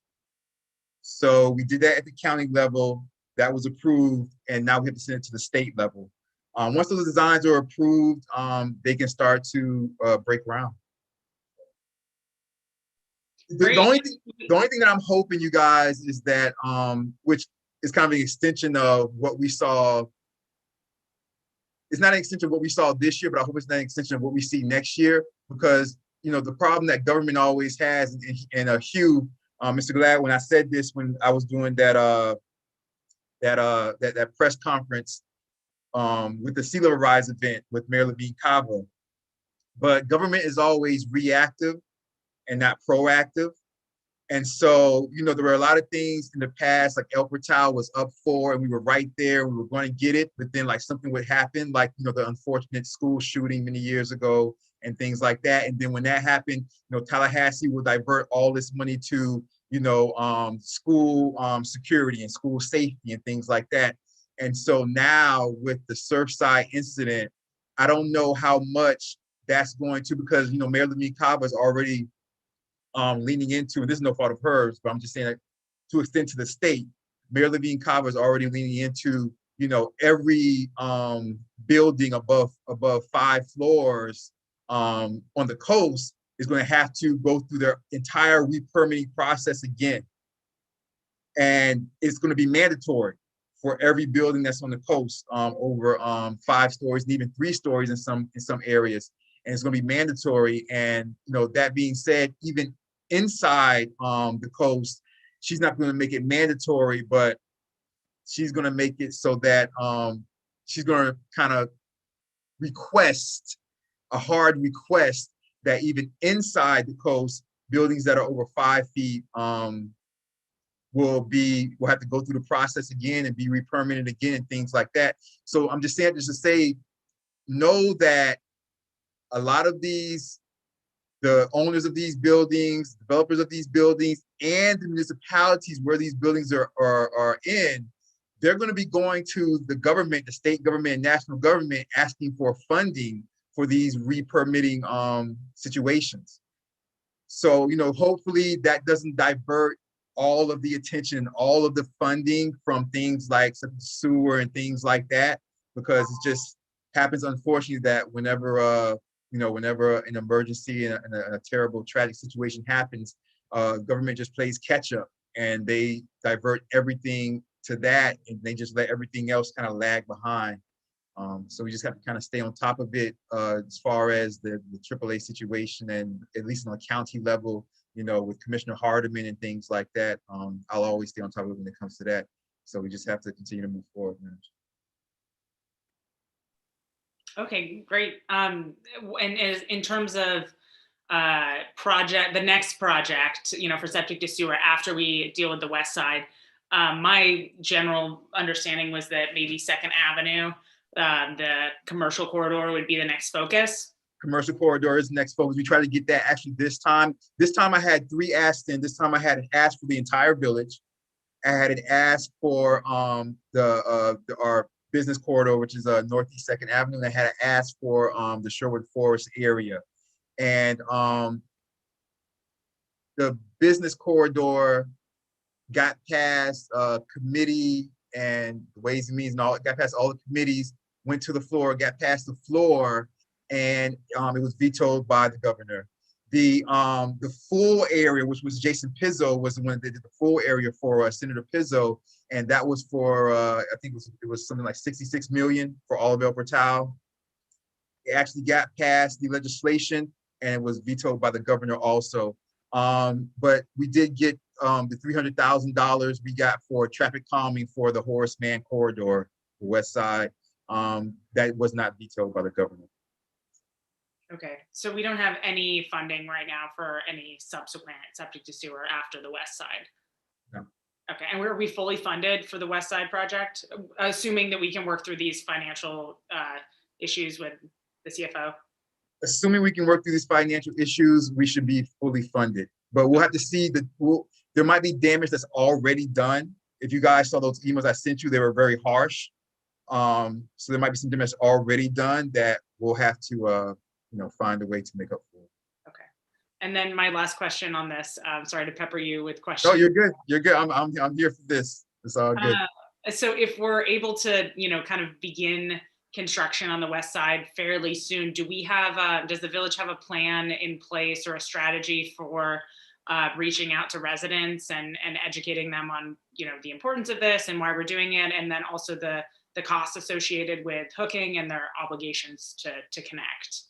So we did that at the county level. That was approved, and now we have to send it to the state level. Once those designs are approved, they can start to break ground. The only thing that I'm hoping, you guys, is that, which is kind of an extension of what we saw. It's not an extension of what we saw this year, but I hope it's not an extension of what we see next year, because, you know, the problem that government always has, and Hugh, Mr. Glad, when I said this, when I was doing that press conference with the Sea Level Rise event with Mayor Levine Cava, but government is always reactive and not proactive. And so, you know, there were a lot of things in the past, like El Portal was up for, and we were right there, we were going to get it, but then like something would happen, like, you know, the unfortunate school shooting many years ago and things like that. And then when that happened, you know, Tallahassee will divert all this money to, you know, school security and school safety and things like that. And so now with the Surfside incident, I don't know how much that's going to, because, you know, Mayor Levine Cava is already leaning into, and this is no fault of hers, but I'm just saying that to extend to the state, Mayor Levine Cava is already leaning into, you know, every building above 5 floors on the coast is going to have to go through their entire re-permitting process again. And it's going to be mandatory for every building that's on the coast, over 5 stories and even 3 stories in some areas. And it's going to be mandatory. And that being said, even inside the coast, she's not going to make it mandatory, but she's going to make it so that she's going to kind of request a hard request that even inside the coast, buildings that are over 5 feet will have to go through the process again and be re-permitted again and things like that. So I'm just saying, just to say, know that a lot of the owners of these buildings, developers of these buildings, and the municipalities where these buildings are in, they're going to be going to the government, the state government and national government, asking for funding for these re-permitting situations. So, hopefully that doesn't divert all of the attention, all of the funding from things like sewer and things like that, because it just happens, unfortunately, that whenever whenever an emergency and a terrible, tragic situation happens, government just plays catch up and they divert everything to that, and they just let everything else kind of lag behind. So we just have to kind of stay on top of it as far as the AAA situation, and at least on a county level, with Commissioner Hardeman and things like that, I'll always stay on top of it when it comes to that. So we just have to continue to move forward, man. Okay, great. And in terms of the next project, for septic to sewer after we deal with the west side, my general understanding was that maybe 2nd Avenue, the commercial corridor, would be the next focus. Commercial corridor is the next focus. We try to get that actually this time. This time I had 3 asks in. This time I had an ask for the entire village. I had an ask for our business corridor, which is Northeast 2nd Avenue. And I had an ask for the Sherwood Forest area. And the business corridor got past committee and Ways and Means and all, got past all the committees, went to the floor, got past the floor, and it was vetoed by the governor. The full area, which was Jason Pizzo, was the one that did the full area for Senator Pizzo, and that was for I think it was something like 66 million for all of El Portal. It actually got past the legislation, and it was vetoed by the governor also. But we did get the $300,000 we got for traffic calming for the Horace Mann corridor, the west side. That was not vetoed by the governor. Okay, so we don't have any funding right now for any subsequent septic to sewer after the west side? No. Okay, and were we fully funded for the west side project, assuming that we can work through these financial issues with the CFO? Assuming we can work through these financial issues, we should be fully funded. But we'll have to see there might be damage that's already done. If you guys saw those emails I sent you, they were very harsh. So there might be some damage already done that we'll have to find a way to make up for. Okay. And then my last question on this, sorry to pepper you with questions. No, you're good. You're good. I'm here for this. It's all good. So if we're able to, kind of begin construction on the west side fairly soon, do we have, does the village have a plan in place or a strategy for reaching out to residents and educating them on, the importance of this and why we're doing it, and then also the costs associated with hooking and their obligations to connect?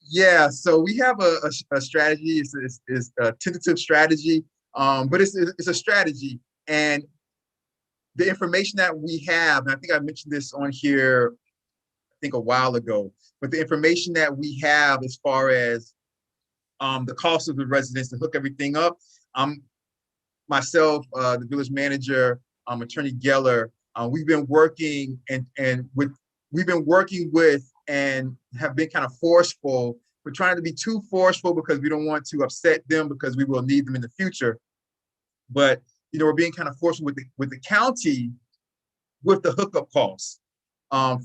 Yeah, so we have a strategy. It's a tentative strategy, but it's a strategy. And the information that we have, and I think I mentioned this on here, I think a while ago, but the information that we have as far as the cost of the residents to hook everything up, myself, the village manager, Attorney Geller, we've been working with and have been kind of forceful. We're trying to be too forceful because we don't want to upset them because we will need them in the future. But we're being kind of forceful with the county with the hookup costs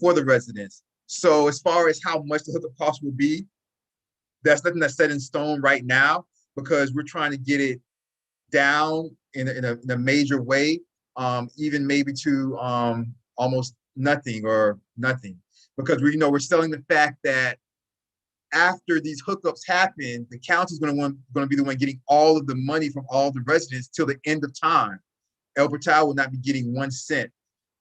for the residents. So as far as how much the hookup cost will be, that's nothing that's set in stone right now, because we're trying to get it down in a major way, even maybe to almost nothing or nothing. Because we're selling the fact that after these hookups happen, the county's going to be the one getting all of the money from all the residents till the end of time. El Portal will not be getting 1 cent.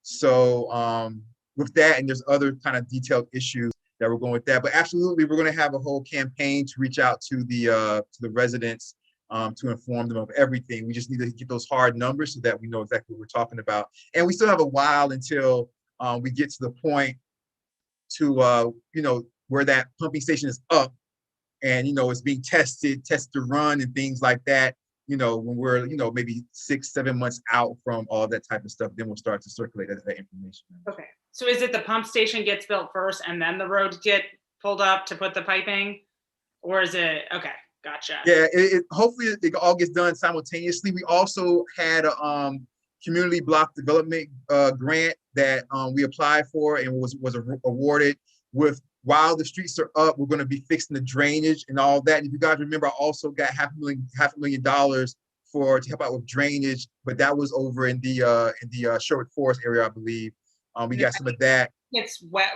So with that, and there's other kind of detailed issues that we're going with that, but absolutely, we're going to have a whole campaign to reach out to the residents to inform them of everything. We just need to get those hard numbers so that we know exactly what we're talking about. And we still have a while until we get to the point to where that pumping station is up and it's being tested to run and things like that. When we're maybe 6-7 months out from all that type of stuff, then we'll start to circulate that information. Okay, so is it the pump station gets built first and then the roads get pulled up to put the piping, or is it okay? Gotcha. Yeah, hopefully it all gets done simultaneously. We also had a community block development grant that we applied for and was awarded with. While the streets are up, we're going to be fixing the drainage and all that. And if you guys remember, I also got $500,000 to help out with drainage, but that was over in the Sherwood Forest area, I believe. We got some of that.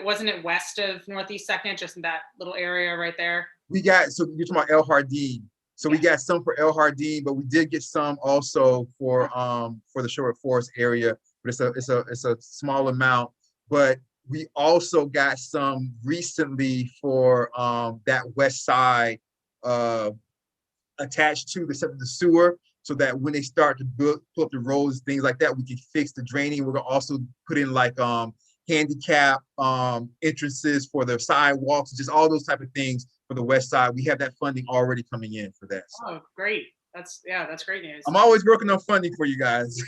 Wasn't it west of Northeast Second, just in that little area right there? So you're talking about El Jardín. So we got some for El Jardín, but we did get some also for the Sherwood Forest area. But it's a small amount. But we also got some recently for that west side attached to the sewer, so that when they start to pull up the roads, things like that, we can fix the draining. We're gonna also put in like handicap entrances for the sidewalks, just all those type of things for the west side. We have that funding already coming in for that. So. Oh, great. That's great news. I'm always working on funding for you guys.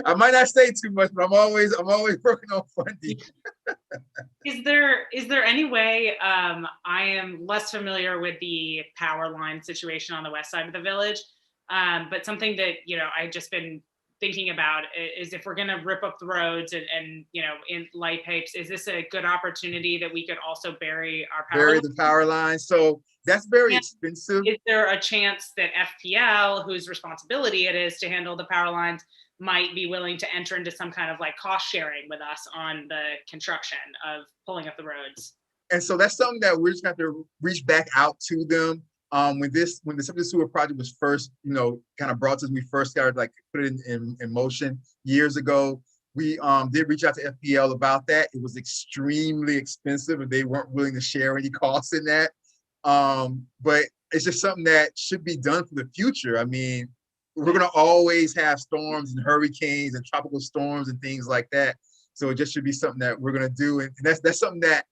I might not say too much, but I'm always working on funding. Is there any way, I am less familiar with the power line situation on the west side of the village, but something that, I've just been thinking about is if we're going to rip up the roads and in light pipes, is this a good opportunity that we could also bury the power lines? So that's very expensive. Is there a chance that FPL, whose responsibility it is to handle the power lines, might be willing to enter into some kind of like cost sharing with us on the construction of pulling up the roads? And so that's something that we're just going to reach back out to them. When the septic sewer project was first, kind of brought to us, we first started put it in motion years ago. We did reach out to FPL about that. It was extremely expensive and they weren't willing to share any costs in that. But it's just something that should be done for the future. I mean, we're going to always have storms and hurricanes and tropical storms and things like that. So it just should be something that we're going to do. And that's something that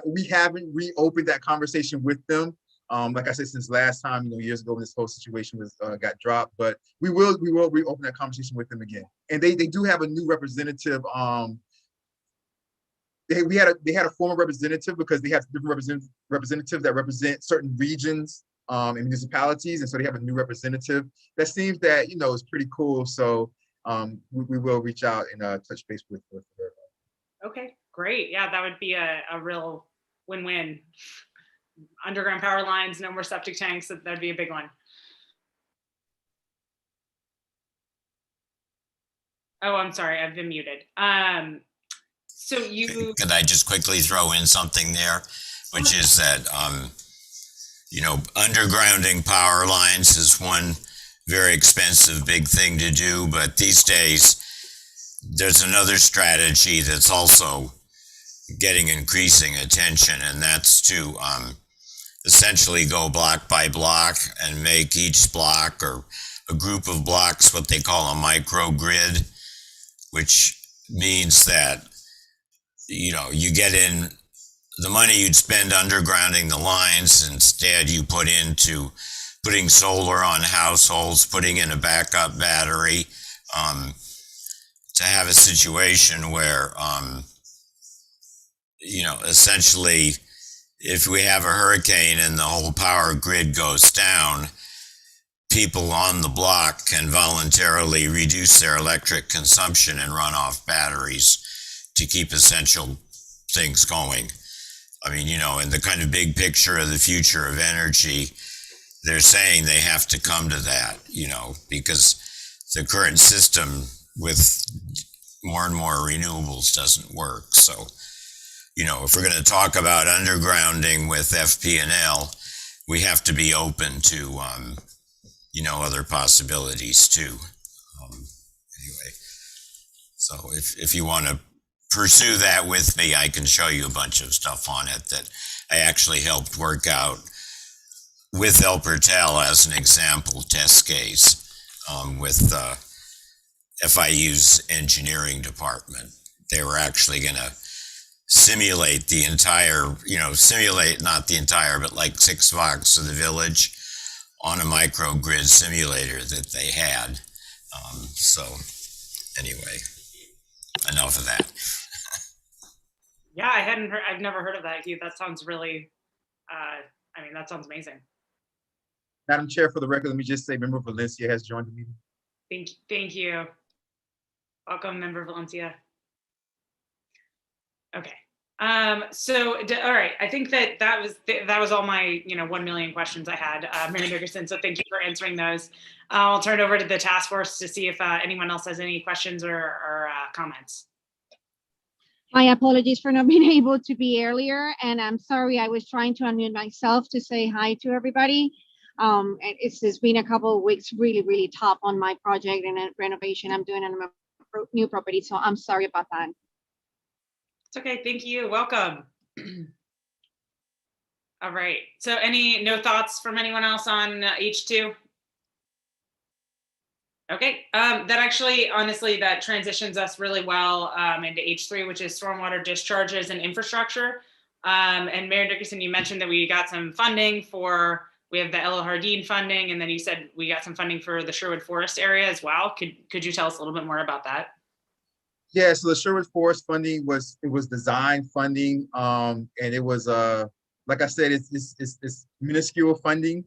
we haven't reopened that conversation with them. Like I said, since last time, years ago when this whole situation got dropped, but we will reopen that conversation with them again. And they do have a new representative. They had a former representative because they have different representatives that represent certain regions and municipalities, and so they have a new representative that seems that is pretty cool. So we will reach out and touch base with her. Okay, great. Yeah, that would be a real win-win. Underground power lines, no more septic tanks. That'd be a big one. Oh, I'm sorry, I've been muted. So could I just quickly throw in something there, which is that undergrounding power lines is one very expensive big thing to do, but these days there's another strategy that's also getting increasing attention, and that's to essentially go block by block and make each block or a group of blocks what they call a microgrid, which means that you get in the money you'd spend undergrounding the lines, instead you put into putting solar on households, putting in a backup battery, to have a situation where essentially if we have a hurricane and the whole power grid goes down, people on the block can voluntarily reduce their electric consumption and run off batteries to keep essential things going. I mean, in the kind of big picture of the future of energy, they're saying they have to come to that, because the current system with more and more renewables doesn't work. So you know, if we're going to talk about undergrounding with FP&L, we have to be open to, you know, other possibilities too. Anyway, so if you want to pursue that with me, I can show you a bunch of stuff on it that I actually helped work out with El Pertel as an example test case with FIU's engineering department. They were actually going to simulate the entire, you know, simulate not the entire, but like 6 blocks of the village on a microgrid simulator that they had. So anyway, enough of that. Yeah, I've never heard of that, Hugh. That sounds really, I mean, that sounds amazing. Madam Chair, for the record, let me just say Member Valencia has joined the meeting. Thank you. Welcome, Member Valencia. Okay. So, all right. I think that was all my, you know, 1 million questions I had, Mary Nickerson. So thank you for answering those. I'll turn it over to the task force to see if anyone else has any questions or comments. My apologies for not being able to be earlier, and I'm sorry I was trying to unmute myself to say hi to everybody. And it's been a couple of weeks really tough on my project and renovation I'm doing on my new property, so I'm sorry about that. It's okay. Thank you. Welcome. All right. So no thoughts from anyone else on H2? Okay. That actually, honestly, that transitions us really well into H3, which is stormwater discharges and infrastructure. And Mayor Dickerson, you mentioned that we got some funding we have the Ella Hardin funding, and then you said we got some funding for the Sherwood Forest area as well. Could you tell us a little bit more about that? Yeah, so the Sherwood Forest funding was design funding, and it was like I said, it's minuscule funding,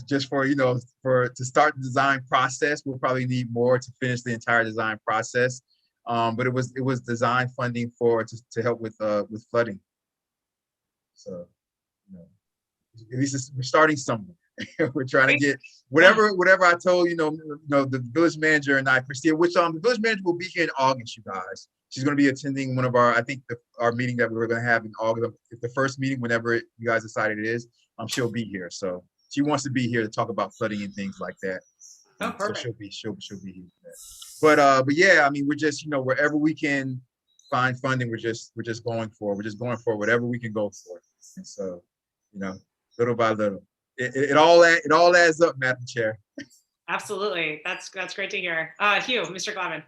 just for, you know, to start the design process. We'll probably need more to finish the entire design process, but it was design funding to help with flooding. So, you know, at least we're starting somewhere. We're trying to get whatever I told you know the village manager and I, Christina, which the village manager will be here in August, you guys. She's going to be attending one of our our meeting that we were going to have in August, the first meeting, whenever you guys decide it is. She'll be here, so she wants to be here to talk about flooding and things like that. Oh, perfect. So she'll be here for that. But yeah, I mean, we're just, you know, wherever we can find funding, we're just going for whatever we can go for. And so, you know, little by little. It all adds up, Madam Chair. Absolutely. That's great to hear. Hugh, Mr. Glavin.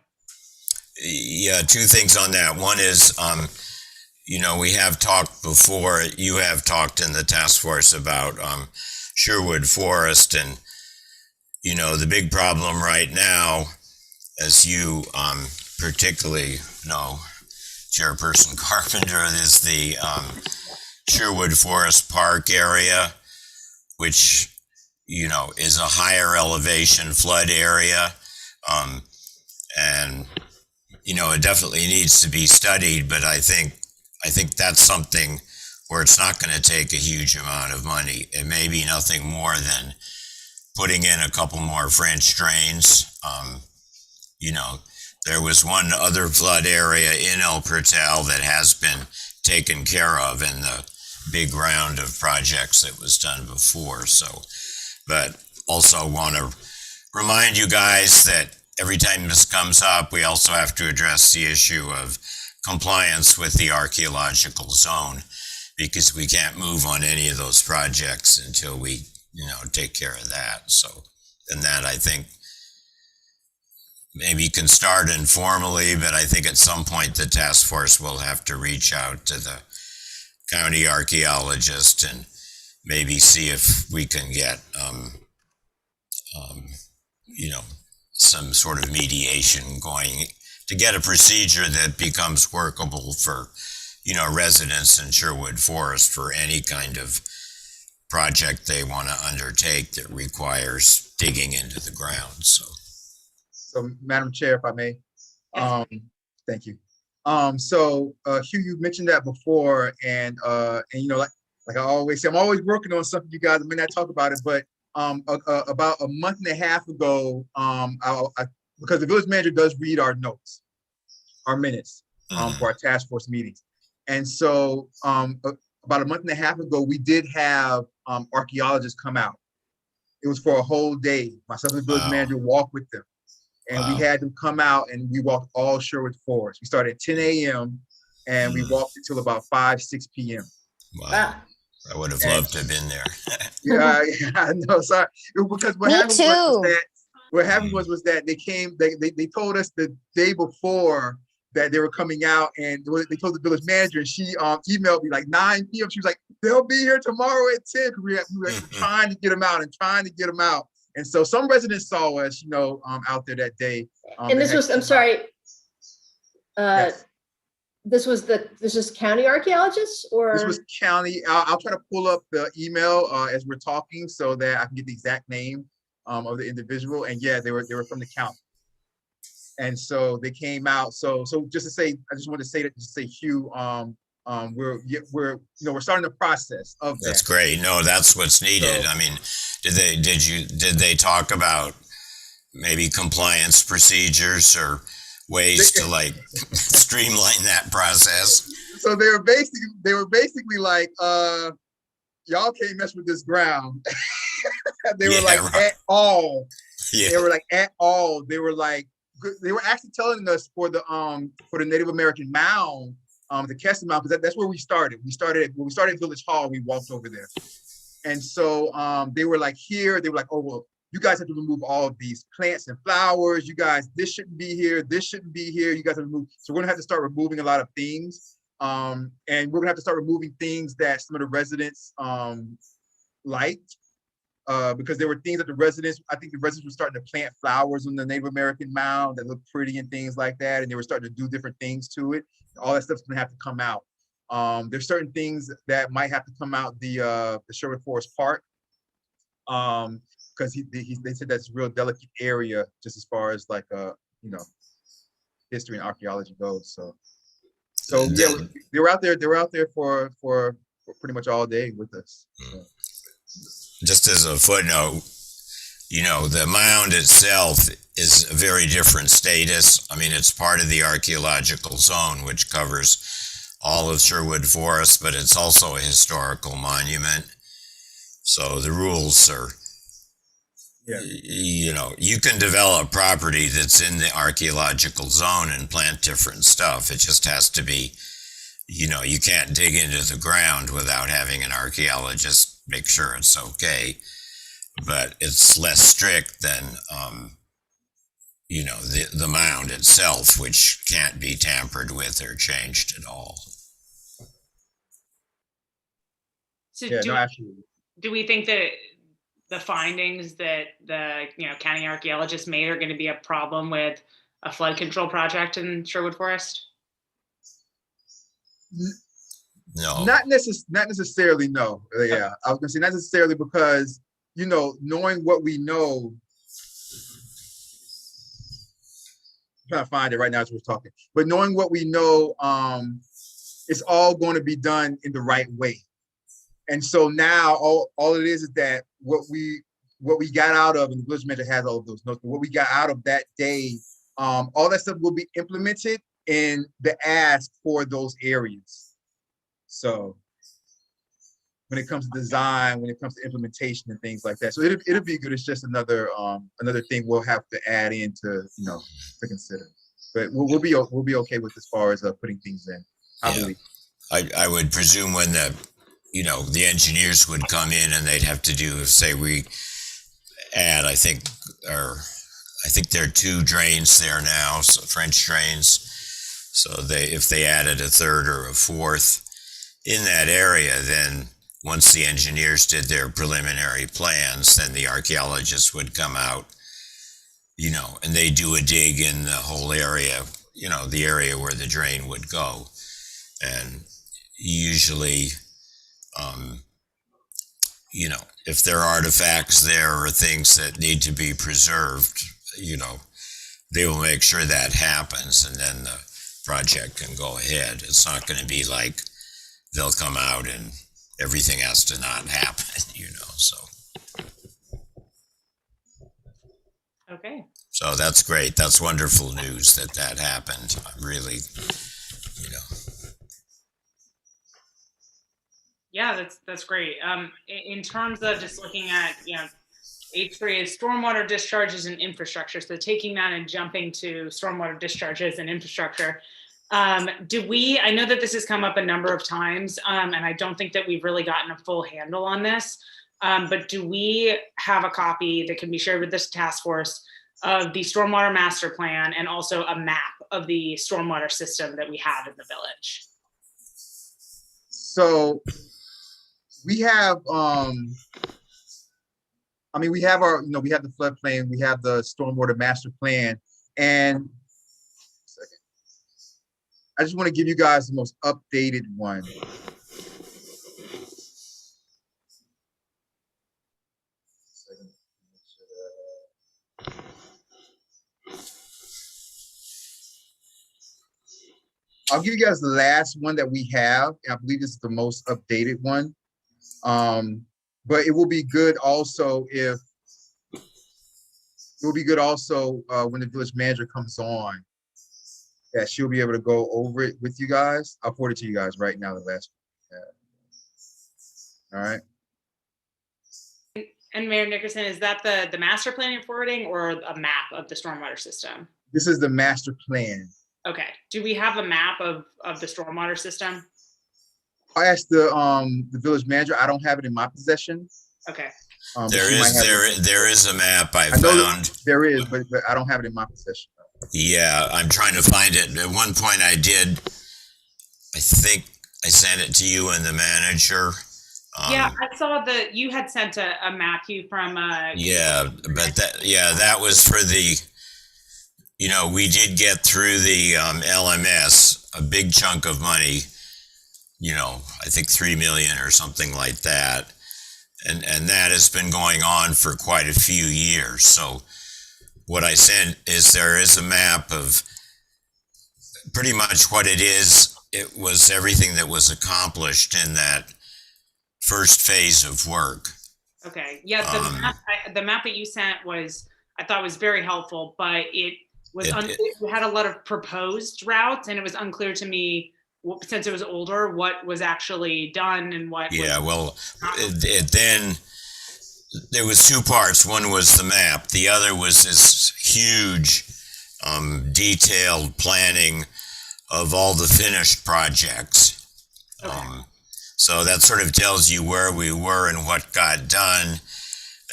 Yeah, 2 things on that. One is, you know, we have talked before, you have talked in the task force about Sherwood Forest, and, you know, the big problem right now, as you particularly know, Chairperson Carpenter, is the Sherwood Forest Park area, which, you know, is a higher elevation flood area. And, you know, it definitely needs to be studied, but I think that's something where it's not going to take a huge amount of money. It may be nothing more than putting in a couple more French drains. You know, there was one other flood area in El Pertel that has been taken care of in the big round of projects that was done before. So, but also want to remind you guys that every time this comes up, we also have to address the issue of compliance with the archaeological zone, because we can't move on any of those projects until we, you know, take care of that. So, and that, I think, maybe can start informally, but I think at some point the task force will have to reach out to the county archaeologist and maybe see if we can get, you know, some sort of mediation going to get a procedure that becomes workable for, you know, residents in Sherwood Forest for any kind of project they want to undertake that requires digging into the ground. So, Madam Chair, if I may, thank you. So Hugh, you mentioned that before, and you know, like I always say, I'm always working on something. You guys may not talk about it, but about a month and a half ago, because the village manager does read our notes, our minutes, for our task force meetings. And so about a month and a half ago, we did have archaeologists come out. It was for a whole day. Myself and the village manager walked with them. And we had them come out and we walked all Sherwood Forest. We started at 10 a.m. and we walked until about 5, 6 p.m. Wow. I would have loved to have been there. Yeah, I know. Sorry. Because what happened was that they came, they told us the day before that they were coming out, and they told the village manager, and she emailed me like 9 p.m. She was like, they'll be here tomorrow at 10. We were trying to get them out. And so some residents saw us, out there that day. And this was, I'm sorry. Yes. This is county archaeologists, or? This was county. I'll try to pull up the email as we're talking so that I can get the exact name of the individual. And yeah, they were from the county. And so they came out. So just to say, I just want to say that, just say, Hugh, we're starting the process of that. That's great. No, that's what's needed. So, I mean, did they talk about maybe compliance procedures or ways to like streamline that process? So they were basically like, y'all can't mess with this ground. They were like, right. At all. Yeah. They were like, at all. They were like, they were actually telling us for the Native American mound, the Keston mound, because that's where we started. When we started at Village Hall, we walked over there. And so they were like, here, they were like, oh, well, you guys have to remove all of these plants and flowers. You guys, this shouldn't be here. This shouldn't be here. You guys have to remove. So we're gonna have to start removing a lot of things. And we're gonna have to start removing things that some of the residents liked. Because there were things that I think the residents were starting to plant flowers on the Native American mound that looked pretty and things like that. And they were starting to do different things to it. All that stuff's gonna have to come out. There's certain things that might have to come out the Sherwood Forest Park. Because they said that's a real delicate area just as far as like history and archaeology goes. So yeah, they were out there for pretty much all day with us. So. Just as a footnote, the mound itself is a very different status. I mean, it's part of the archaeological zone, which covers all of Sherwood Forest, but it's also a historical monument. So the rules are, you can develop property that's in the archaeological zone and plant different stuff. It just has to be, you can't dig into the ground without having an archaeologist make sure it's okay. But it's less strict than, the mound itself, which can't be tampered with or changed at all. So do we think that the findings that the county archaeologists made are going to be a problem with a flood control project in Sherwood Forest? No, not necessarily. No, yeah, I was gonna say not necessarily because knowing what we know. I'm trying to find it right now as we're talking, but knowing what we know, it's all going to be done in the right way. And so now all it is that what we got out of, and the village manager has all of those notes, but what we got out of that day, all that stuff will be implemented in the ask for those areas. So when it comes to design, when it comes to implementation and things like that, so it'll be good. It's just another thing we'll have to add in to consider. But we'll be okay with as far as putting things in. I believe. I would presume when the engineers would come in and they'd have to do, say we add, I think there are 2 drains there now, so French drains. So if they added a 3rd or a 4th in that area, then once the engineers did their preliminary plans, then the archaeologists would come out, and they do a dig in the whole area, the area where the drain would go. And usually, if there are artifacts there or things that need to be preserved, they will make sure that happens, and then the project can go ahead. It's not going to be like they'll come out and everything has to not happen, so. Okay. So that's great. That's wonderful news that happened. I'm really, Yeah, that's great. In terms of just looking at, H3 is stormwater discharges and infrastructure. So taking that and jumping to stormwater discharges and infrastructure. I know that this has come up a number of times, and I don't think that we've really gotten a full handle on this. But do we have a copy that can be shared with this task force of the stormwater master plan and also a map of the stormwater system that we have in the village? So we have, we have our, we have the floodplain, we have the stormwater master plan, and I just want to give you guys the most updated one. I'll give you guys the last one that we have, and I believe this is the most updated one. But it will be good also when the village manager comes on, that she'll be able to go over it with you guys. I'll forward it to you guys right now, the last one. All right. And Mayor Nickerson, is that the master plan you're forwarding or a map of the stormwater system? This is the master plan. Okay. Do we have a map of the stormwater system? I asked the village manager. I don't have it in my possession. Okay. There is a map I know found. There is, but I don't have it in my possession. Yeah, I'm trying to find it. At one point I did. I think I sent it to you and the manager. Yeah, I saw that you had sent a map, Hugh, from. Yeah, but that was for the. We did get through the LMS, a big chunk of money. I think 3 million or something like that. And that has been going on for quite a few years. So what I sent is there is a map of pretty much what it is. It was everything that was accomplished in that first phase of work. Okay. Yeah, the map that you sent I thought was very helpful, but it was it had a lot of proposed routes, and it was unclear to me, since it was older, what was actually done and what. Yeah, then there was two parts. One was the map. The other was this huge, detailed planning of all the finished projects. Okay. So that sort of tells you where we were and what got done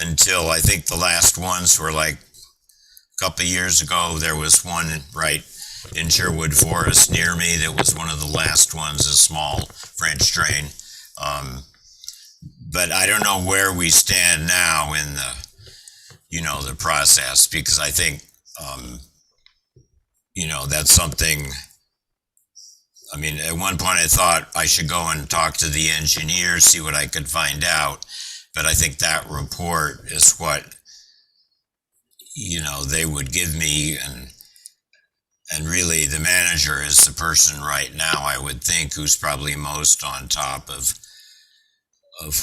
until I think the last ones were like a couple of years ago. There was one right in Sherwood Forest near me that was one of the last ones, a small French drain. But I don't know where we stand now in the process, because I think, that's something. I mean, at one point I thought I should go and talk to the engineer, see what I could find out. But I think that report is what, they would give me. And really the manager is the person right now, I would think, who's probably most on top of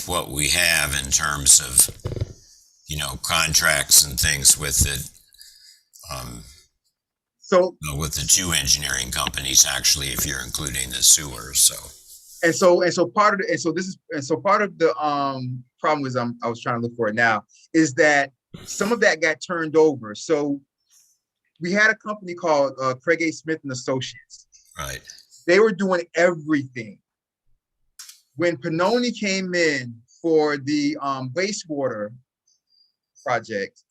what we have in terms of, contracts and things with it. With the two engineering companies, actually, if you're including the sewer. Part of the problem is I was trying to look for it now, is that some of that got turned over. So we had a company called Craig A. Smith and Associates. Right. They were doing everything. When Pannoni came in for the wastewater project,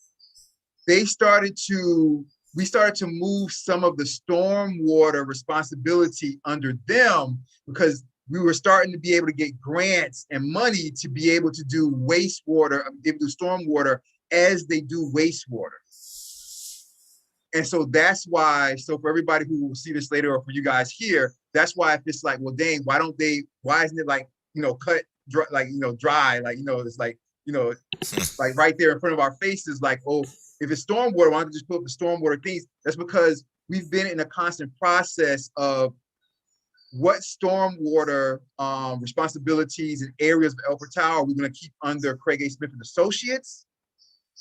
we started to move some of the stormwater responsibility under them, because we were starting to be able to get grants and money to be able to do wastewater, able to do stormwater as they do wastewater. And so that's why, for everybody who will see this later, or for you guys here, that's why if it's like, well, dang, why isn't it like, cut, dry, dry, it's like, like right there in front of our faces, like, oh, if it's stormwater, why don't you just put up the stormwater things? That's because we've been in a constant process of what stormwater responsibilities and areas of Elbert Tower we're going to keep under Craig A. Smith and Associates,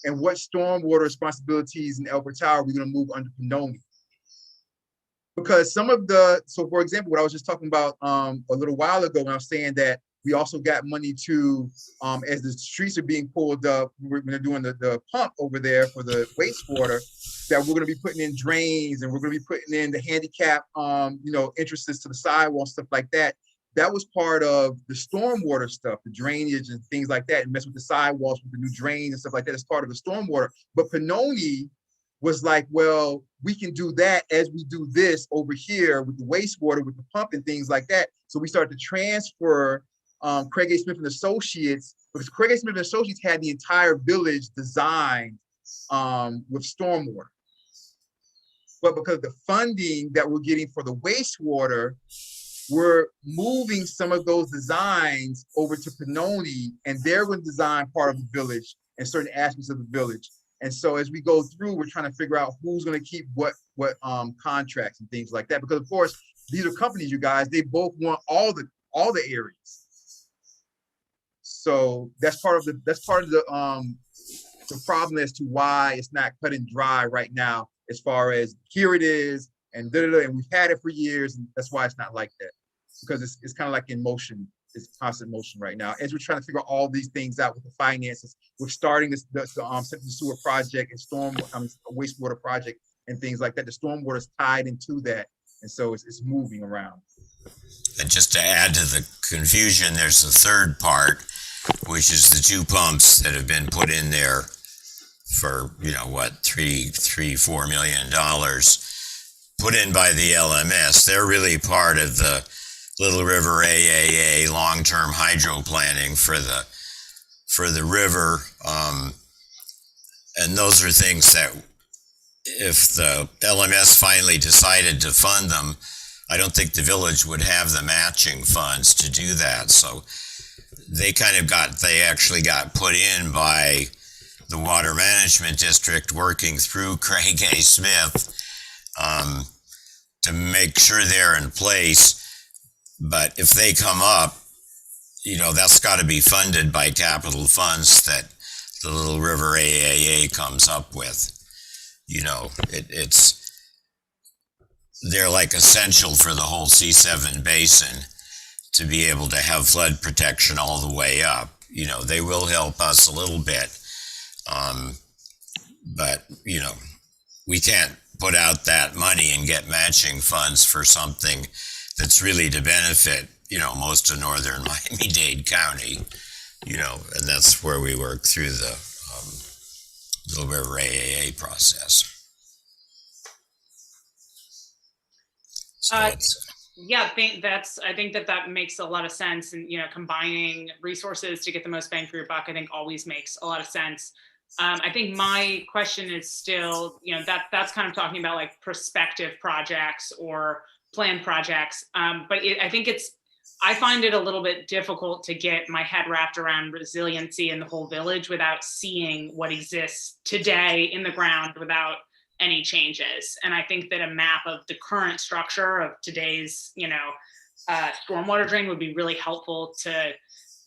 and what stormwater responsibilities in Elbert Tower we're going to move under Pannoni. Because for example, what I was just talking about a little while ago, when I was saying that We also got money to, as the streets are being pulled up, when they're doing the pump over there for the wastewater, that we're going to be putting in drains, and we're going to be putting in the handicap, entrances to the sidewalk, stuff like that. That was part of the stormwater stuff, the drainage and things like that, and mess with the sidewalks with the new drains and stuff like that as part of the stormwater. But Pannoni was like, well, we can do that as we do this over here with the wastewater, with the pump and things like that. So we started to transfer Craig A. Smith and Associates, because Craig A. Smith and Associates had the entire village designed with stormwater. But because of the funding that we're getting for the wastewater, we're moving some of those designs over to Pannoni, and they're going to design part of the village and certain aspects of the village. And so as we go through, we're trying to figure out who's going to keep what contracts and things like that. Because of course, these are companies, you guys, they both want all the areas. So that's part of the problem as to why it's not cut and dry right now, as far as here it is, and and we've had it for years, and that's why it's not like that, because it's kind of like in motion. It's constant motion right now as we're trying to figure all these things out with the finances. We're starting the Central Sewer project and wastewater project and things like that. The stormwater is tied into that, and so it's moving around. And just to add to the confusion, there's the third part, which is the 2 pumps that have been put in there for, $4 million put in by the LMS. They're really part of the Little River AAA long-term hydro planning for the river. And those are things that if the LMS finally decided to fund them, I don't think the village would have the matching funds to do that. So they actually got put in by the Water Management District, working through Craig A. Smith to make sure they're in place. But if they come up, that's got to be funded by capital funds that the Little River AAA comes up with. They're like essential for the whole C7 basin to be able to have flood protection all the way up. They will help us a little bit. But we can't put out that money and get matching funds for something that's really to benefit, most of northern Miami-Dade County, and that's where we work through the Little River AAA process. So Yeah, I think that makes a lot of sense. And, combining resources to get the most bang for your buck, I think always makes a lot of sense. I think my question is still, that's kind of talking about like prospective projects or planned projects. But I find it a little bit difficult to get my head wrapped around resiliency in the whole village without seeing what exists today in the ground without any changes. And I think that a map of the current structure of today's, stormwater drain would be really helpful to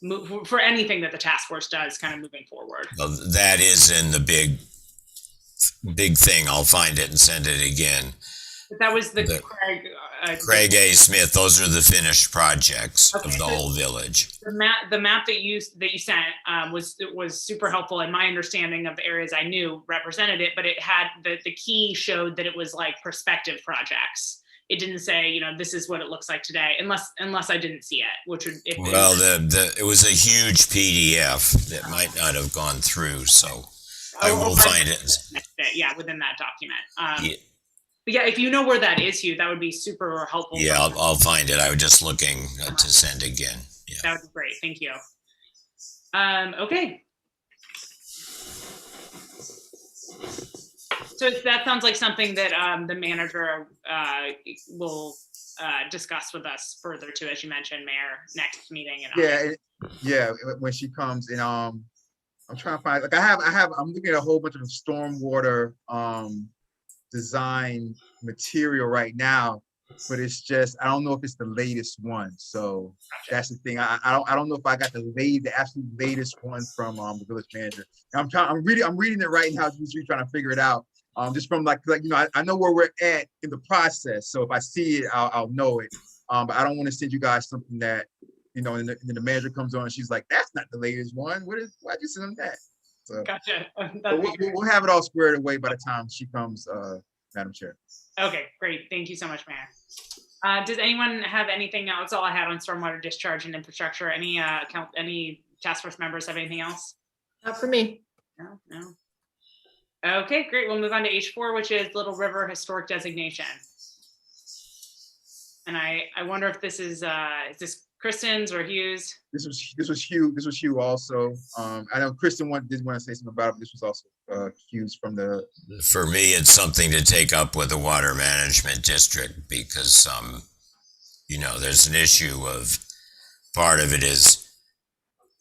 move for anything that the task force does kind of moving forward. Well, that is in the big thing. I'll find it and send it again. But that was the Craig A. Smith. Those are the finished projects of the whole village. The map that you sent was super helpful, and my understanding of the areas I knew represented it. But it had the key showed that it was like prospective projects. It didn't say, this is what it looks like today, unless I didn't see it, which would. It was a huge PDF that might not have gone through, so I will find it. Yeah, within that document. But yeah, if you know where that is, Hugh, that would be super helpful. Yeah, I'll find it. I was just looking to send again. Yeah. That would be great. Thank you. Okay. So that sounds like something that the manager will discuss with us further too, as you mentioned, Mayor, next meeting. Yeah, when she comes in, I'm trying to find, I'm looking at a whole bunch of stormwater design material right now, but it's just, I don't know if it's the latest one. So gotcha. That's the thing. I don't know if I got the absolute latest one from the village manager. And I'm reading it right now, just trying to figure it out. Just from like I know where we're at in the process. So if I see it, I'll know it. But I don't want to send you guys something that you know, and then the manager comes on and she's like, that's not the latest one. Why'd you send them that? So Gotcha. but we'll have it all squared away by the time she comes, Madam Chair. Okay, great. Thank you so much, Mayor. Does anyone have anything else? That's all I had on stormwater discharge and infrastructure. Any task force members have anything else? Not for me. No. Okay, great. We'll move on to H4, which is Little River Historic Designation. And I wonder if this is this Kristen's or Hugh's? This was Hugh also. I know Kristen did want to say something about it, but this was also Hugh's from the. For me, it's something to take up with the water management district because, you know, there's an issue of part of it is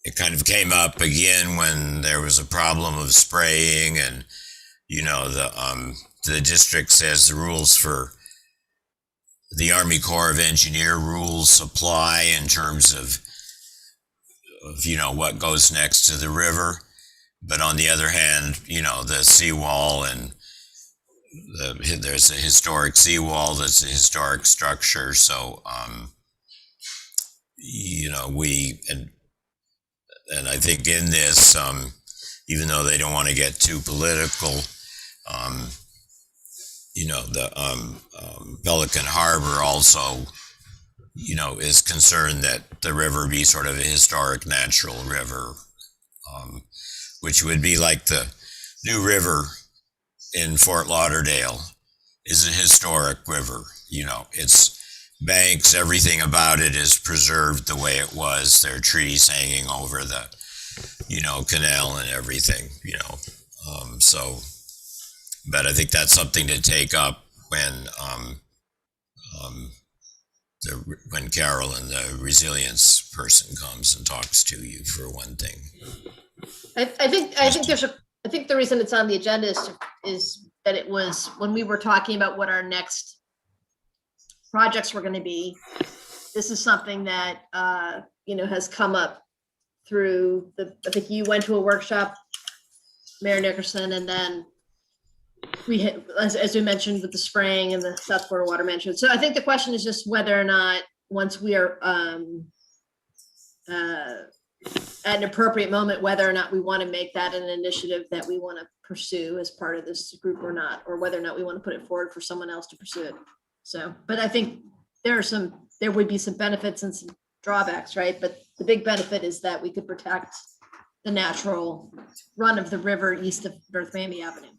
it kind of came up again when there was a problem of spraying and, you know, the district says the rules for the Army Corps of Engineer rules apply in terms of, you know, what goes next to the river. But on the other hand, you know, the seawall and there's a historic seawall that's a historic structure. So, you know, and I think in this, even though they don't want to get too political, you know, the Pelican Harbor also, you know, is concerned that the river be sort of a historic natural river, which would be like the New River in Fort Lauderdale is a historic river. You know, its banks, everything about it is preserved the way it was. There are trees hanging over the, you know, canal and everything, you know, so. But I think that's something to take up when Carol and the resilience person comes and talks to you, for one thing. I think the reason it's on the agenda is that it was when we were talking about what our next projects were going to be. This is something that you know, has come up through I think you went to a workshop, Mayor Nickerson, and then we had, as we mentioned, with the spraying and the South Florida water management. So I think the question is just whether or not, once we are at an appropriate moment, whether or not we want to make that an initiative that we want to pursue as part of this group or not, or whether or not we want to put it forward for someone else to pursue it. So, but I think there would be some benefits and some drawbacks, right? But the big benefit is that we could protect the natural run of the river east of North Miami Avenue.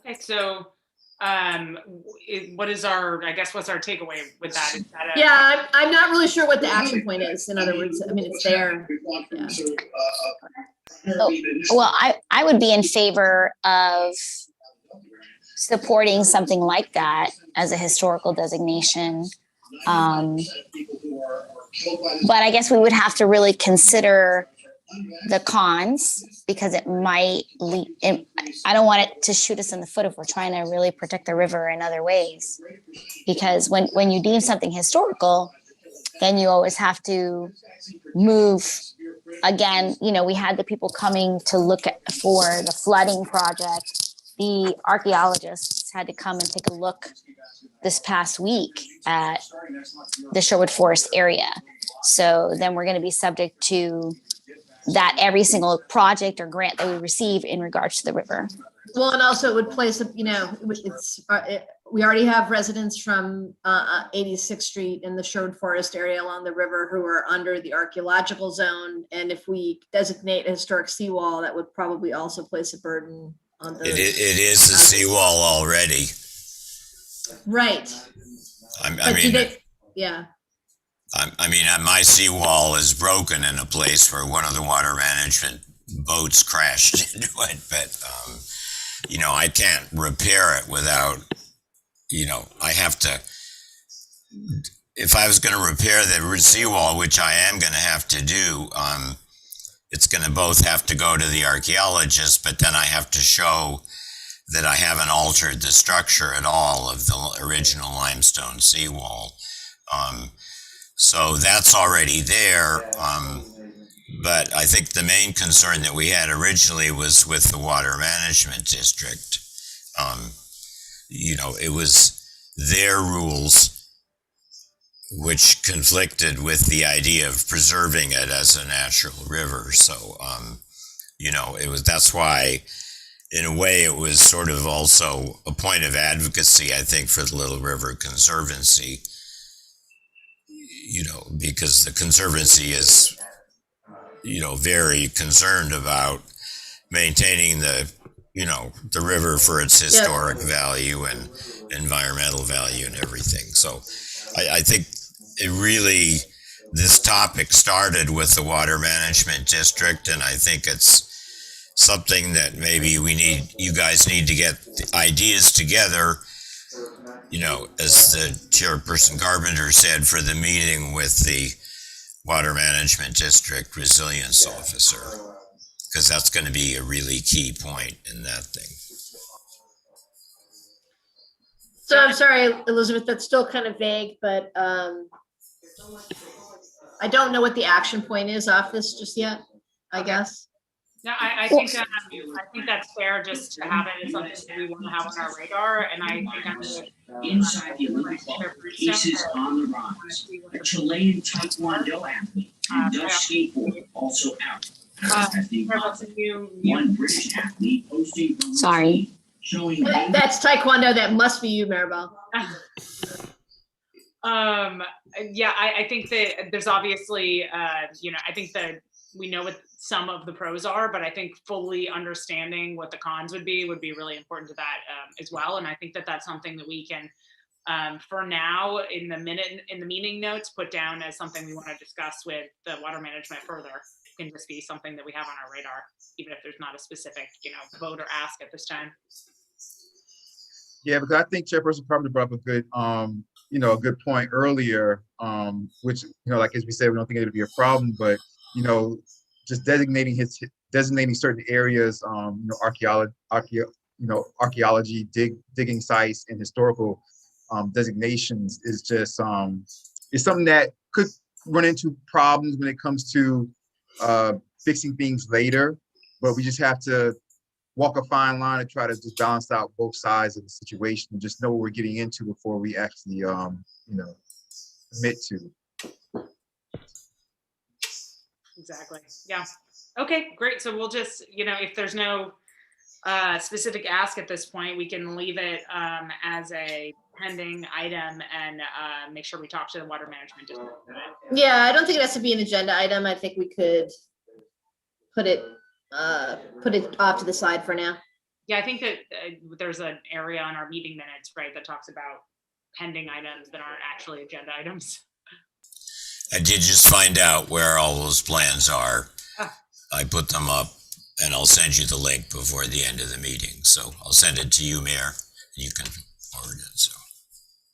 Okay, so what's our takeaway with that? Yeah, I'm not really sure what the action point is. In other words, I mean, it's there. Yeah. Well, I would be in favor of supporting something like that as a historical designation. But I guess we would have to really consider the cons, because it might lead, I don't want it to shoot us in the foot if we're trying to really protect the river in other ways. Because when you deem something historical, then you always have to move. Again, you know, we had the people coming to look for the flooding project. The archaeologists had to come and take a look this past week at the Sherwood Forest area. So then we're going to be subject to that every single project or grant that we receive in regards to the river. Well, and also it would place, you know, we already have residents from 86th Street in the Sherwood Forest area along the river who are under the archaeological zone. And if we designate a historic seawall, that would probably also place a burden on those. It is a seawall already. Right. I mean, my seawall is broken in a place where one of the water management boats crashed into it, but, you know, I can't repair it without, you know, I have to, if I was going to repair the seawall, which I am going to have to do, it's going to both have to go to the archaeologist, but then I have to show that I haven't altered the structure at all of the original limestone seawall. So that's already there. But I think the main concern that we had originally was with the water management district. It was their rules which conflicted with the idea of preserving it as a natural river. So, that's why, in a way, it was sort of also a point of advocacy, I think, for the Little River Conservancy, because the Conservancy is, very concerned about maintaining the river for its historic value and environmental value and everything. So I think this topic started with the Water Management District, and I think it's something that maybe you guys need to get the ideas together, as the Chairperson Carpenter said, for the meeting with the Water Management District Resilience Officer, because that's going to be a really key point in that thing. So I'm sorry, Elizabeth, that's still kind of vague, but I don't know what the action point is off this just yet, I guess. No, I think that's fair, just to have it as something that we want to have on our radar. And I think inside the Olympic cases on the rise. A Chilean Taekwondo athlete and Dutch skateboarder also out. One British athlete posting. Sorry. Showing that's Taekwondo. That must be you, Maribel. Yeah, I think that there's obviously, I think that we know what some of the pros are, but I think fully understanding what the cons would be really important to that as well. And I think that that's something that we can, for now, in the meeting notes, put down as something we want to discuss with the water management further. It can just be something that we have on our radar, even if there's not a specific, vote or ask at this time. Yeah, because I think Chairperson probably brought up a good, a good point earlier, which, like as we said, we don't think it would be a problem, but, just designating certain areas, archaeology, digging sites and historical designations is just is something that could run into problems when it comes to fixing things later, but we just have to walk a fine line and try to just balance out both sides of the situation and just know what we're getting into before we actually commit to. Exactly. Yeah. Okay, great. So we'll just, if there's no specific ask at this point, we can leave it as a pending item and make sure we talk to the water management district. Yeah, I don't think it has to be an agenda item. I think we could put it off to the side for now. Yeah, I think that there's an area on our meeting minutes, right, that talks about pending items that aren't actually agenda items. I did just find out where all those plans are. I put them up, and I'll send you the link before the end of the meeting. So I'll send it to you, Mayor, and you can forward it. So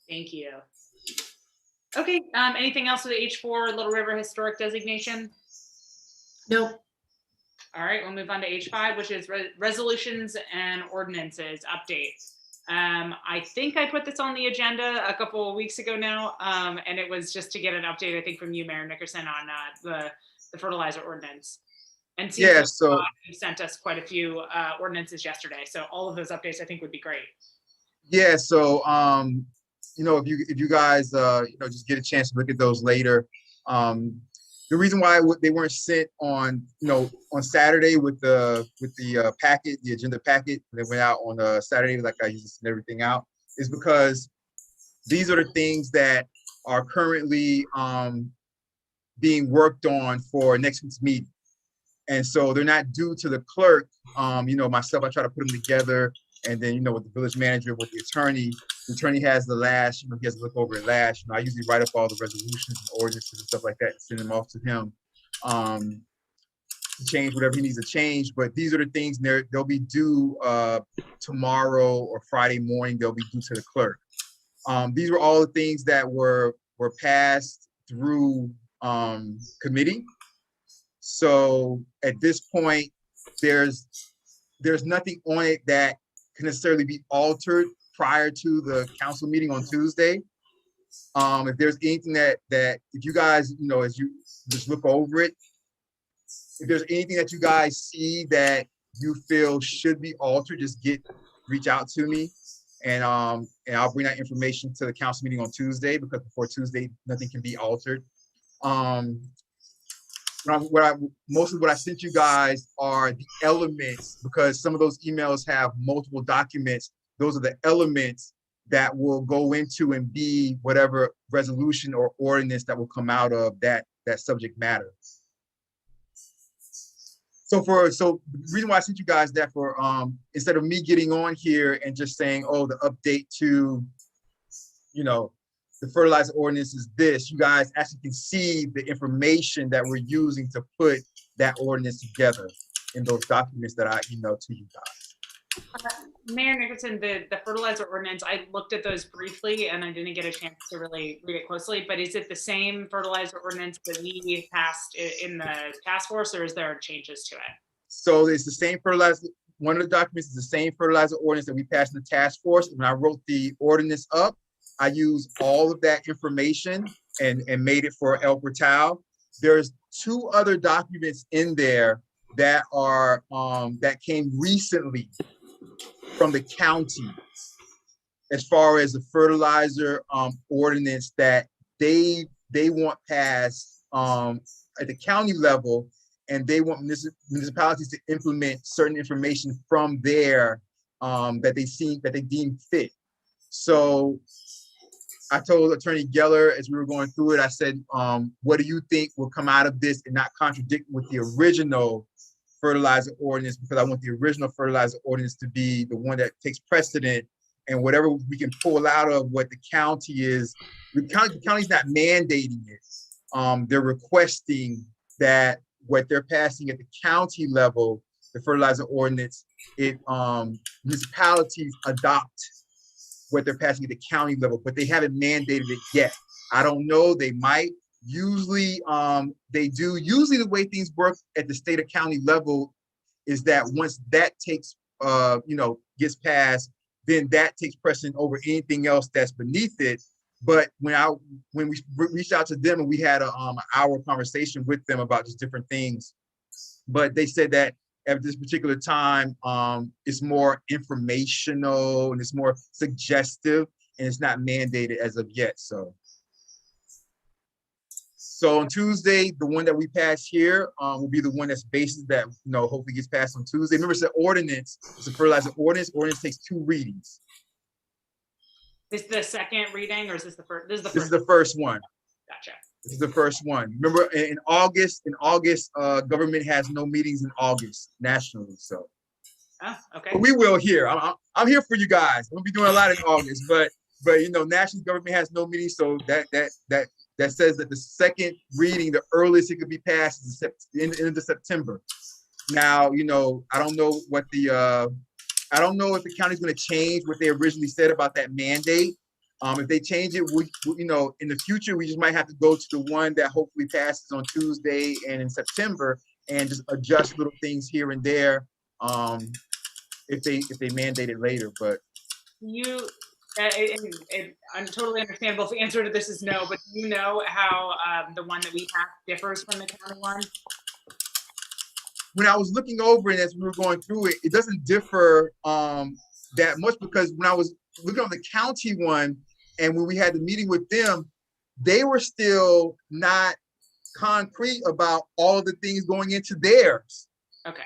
thank you. Okay, anything else with the H4 Little River Historic Designation? Nope. All right, we'll move on to H5, which is resolutions and ordinances update. I think I put this on the agenda a couple of weeks ago now, and it was just to get an update, I think, from you, Mayor Nickerson, on the Fertilizer Ordinance. And yeah, so you sent us quite a few ordinances yesterday, so all of those updates I think would be great. Yeah, so if you guys just get a chance to look at those later. The reason why they weren't sent on Saturday with the packet, the agenda packet, they went out on Saturday like I used to send everything out, is because these are the things that are currently being worked on for next week's meeting. And so they're not due to the clerk. Myself, I try to put them together, and then with the village manager, with the attorney has the last, he has to look over it last. I usually write up all the resolutions and ordinances and stuff like that and send them off to him to change whatever he needs to change. But these are the things they'll be due tomorrow or Friday morning. They'll be due to the clerk. These were all the things that were passed through committee. So at this point, there's nothing on it that can necessarily be altered prior to the council meeting on Tuesday. If there's anything that if you guys, as you just look over it, if there's anything that you guys see that you feel should be altered, just get reach out to me, and I'll bring that information to the council meeting on Tuesday, because before Tuesday, nothing can be altered. Most of what I sent you guys are the elements, because some of those emails have multiple documents. Those are the elements that will go into and be whatever resolution or ordinance that will come out of that subject matter. So the reason why I sent you guys that, for instead of me getting on here and just saying, oh, the update to, the fertilizer ordinance is this, you guys actually can see the information that we're using to put that ordinance together in those documents that I emailed to you guys. Mayor Nickerson, the fertilizer ordinance, I looked at those briefly and I didn't get a chance to really read it closely, but is it the same fertilizer ordinance that we passed in the task force, or is there changes to it? So it's the same fertilizer. One of the documents is the same fertilizer ordinance that we passed in the task force. When I wrote the ordinance up, I used all of that information and made it for El Portal. There's 2 other documents in there that are that came recently from the county, as far as the fertilizer ordinance that they want passed at the county level, and they want municipalities to implement certain information from there that they deem fit. So I told Attorney Geller, as we were going through it, I said, what do you think will come out of this and not contradict with the original fertilizer ordinance, because I want the original fertilizer ordinance to be the one that takes precedent, and whatever we can pull out of what the county is, the county's not mandating it. They're requesting that what they're passing at the county level, the fertilizer ordinance, municipalities adopt what they're passing at the county level, but they haven't mandated it yet. I don't know, they might. Usually they do. Usually the way things work at the state or county level is that once that takes, gets passed, then that takes precedent over anything else that's beneath it. But when we reached out to them and we had an hour conversation with them about just different things, but they said that at this particular time, it's more informational and it's more suggestive, and it's not mandated as of yet. So on Tuesday, the one that we pass here will be the one that's basis that hopefully gets passed on Tuesday. Remember, it's an ordinance. It's a fertilizer ordinance. Ordinance takes 2 readings. Is this the second reading, or is this the first? This is the first one. Gotcha. This is the first one. Remember, in August, government has no meetings in August nationally. So, okay. But we will here. I'm here for you guys. I'm gonna be doing a lot in August, but national government has no meetings, so that says that the second reading, the earliest it could be passed, is the end of September. Now, I don't know what I don't know if the county's going to change what they originally said about that mandate. If they change it, we in the future, we just might have to go to the one that hopefully passes on Tuesday and in September, and just adjust little things here and there if they mandate it later. But totally understandable if the answer to this is no, but do you know how the one that we have differs from the county one? When I was looking over it as we were going through it, it doesn't differ that much, because when I was looking on the county one and when we had the meeting with them, they were still not concrete about all of the things going into theirs. Okay.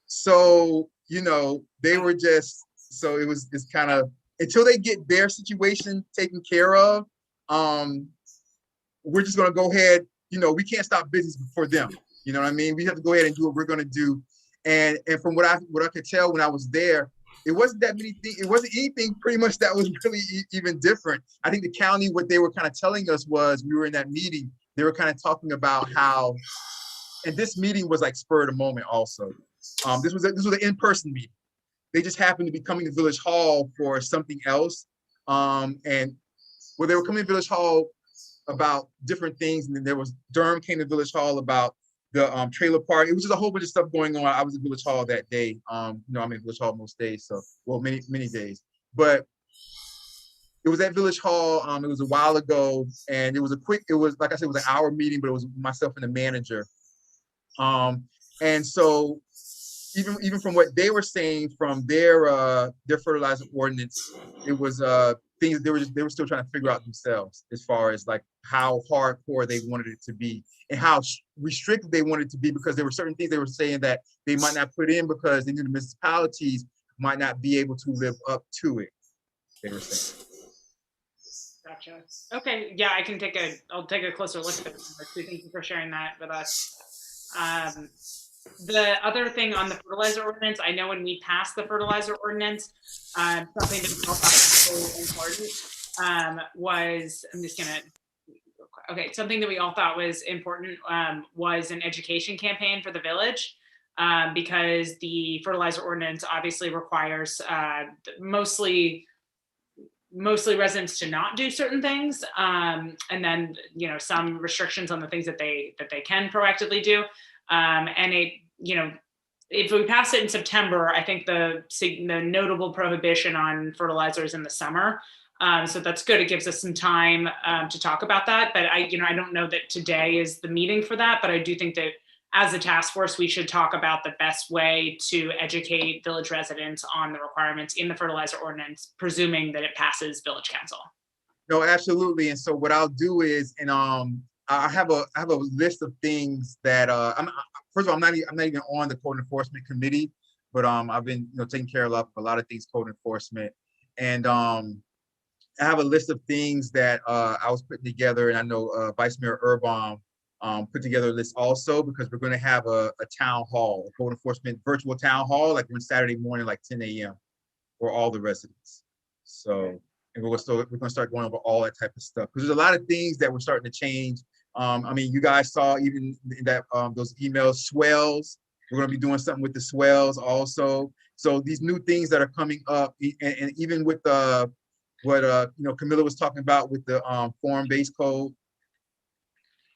So, they were just, so it's kind of, until they get their situation taken care of, we're just going to go ahead, we can't stop business for them. You know what I mean? We have to go ahead and do what we're going to do. And from what I could tell when I was there, it wasn't that many things. It wasn't anything pretty much that was really even different. I think the county, what they were kind of telling us was, we were in that meeting, they were kind of talking about how, and this meeting was like spur of the moment also. This was an in-person meeting. They just happened to be coming to Village Hall for something else. And they were coming to Village Hall about different things. And then Durham came to Village Hall about the trailer park. It was just a whole bunch of stuff going on. I was at Village Hall that day. I'm in Village Hall most days, so, well, many days. But it was at Village Hall. It was a while ago, and it was like I said, it was an hour meeting, but it was myself and the manager. And so even from what they were saying from their fertilizer ordinance, it was things they were still trying to figure out themselves as far as like how hardcore they wanted it to be and how restricted they wanted it to be, because there were certain things they were saying that they might not put in because they knew the municipalities might not be able to live up to it. They were saying. Gotcha. Okay. Yeah, I'll take a closer look at it. Thank you for sharing that with us. The other thing on the fertilizer ordinance, I know when we passed the fertilizer ordinance, something that we all thought was really important was, something that we all thought was important was an education campaign for the village. Because the fertilizer ordinance obviously requires mostly residents to not do certain things, and then some restrictions on the things that they can proactively do. And it, if we pass it in September, I think the notable prohibition on fertilizers in the summer. So that's good. It gives us some time to talk about that. But I don't know that today is the meeting for that. But I do think that as a task force, we should talk about the best way to educate village residents on the requirements in the fertilizer ordinance, presuming that it passes village council. No, absolutely. And so what I'll do is, and I have a list of things that first of all, I'm not even on the code enforcement committee, but I've been taking care of a lot of things code enforcement, and I have a list of things that I was putting together, and I know Vice Mayor Urban put together a list also, because we're going to have a town hall, a code enforcement virtual town hall, like on Saturday morning, like 10 a.m. for all the residents. So, and we're going to start going over all that type of stuff, because there's a lot of things that we're starting to change. I mean, you guys saw even in that those emails, swells. We're going to be doing something with the swells also. So these new things that are coming up, and even with what Camilla was talking about with the form-based code,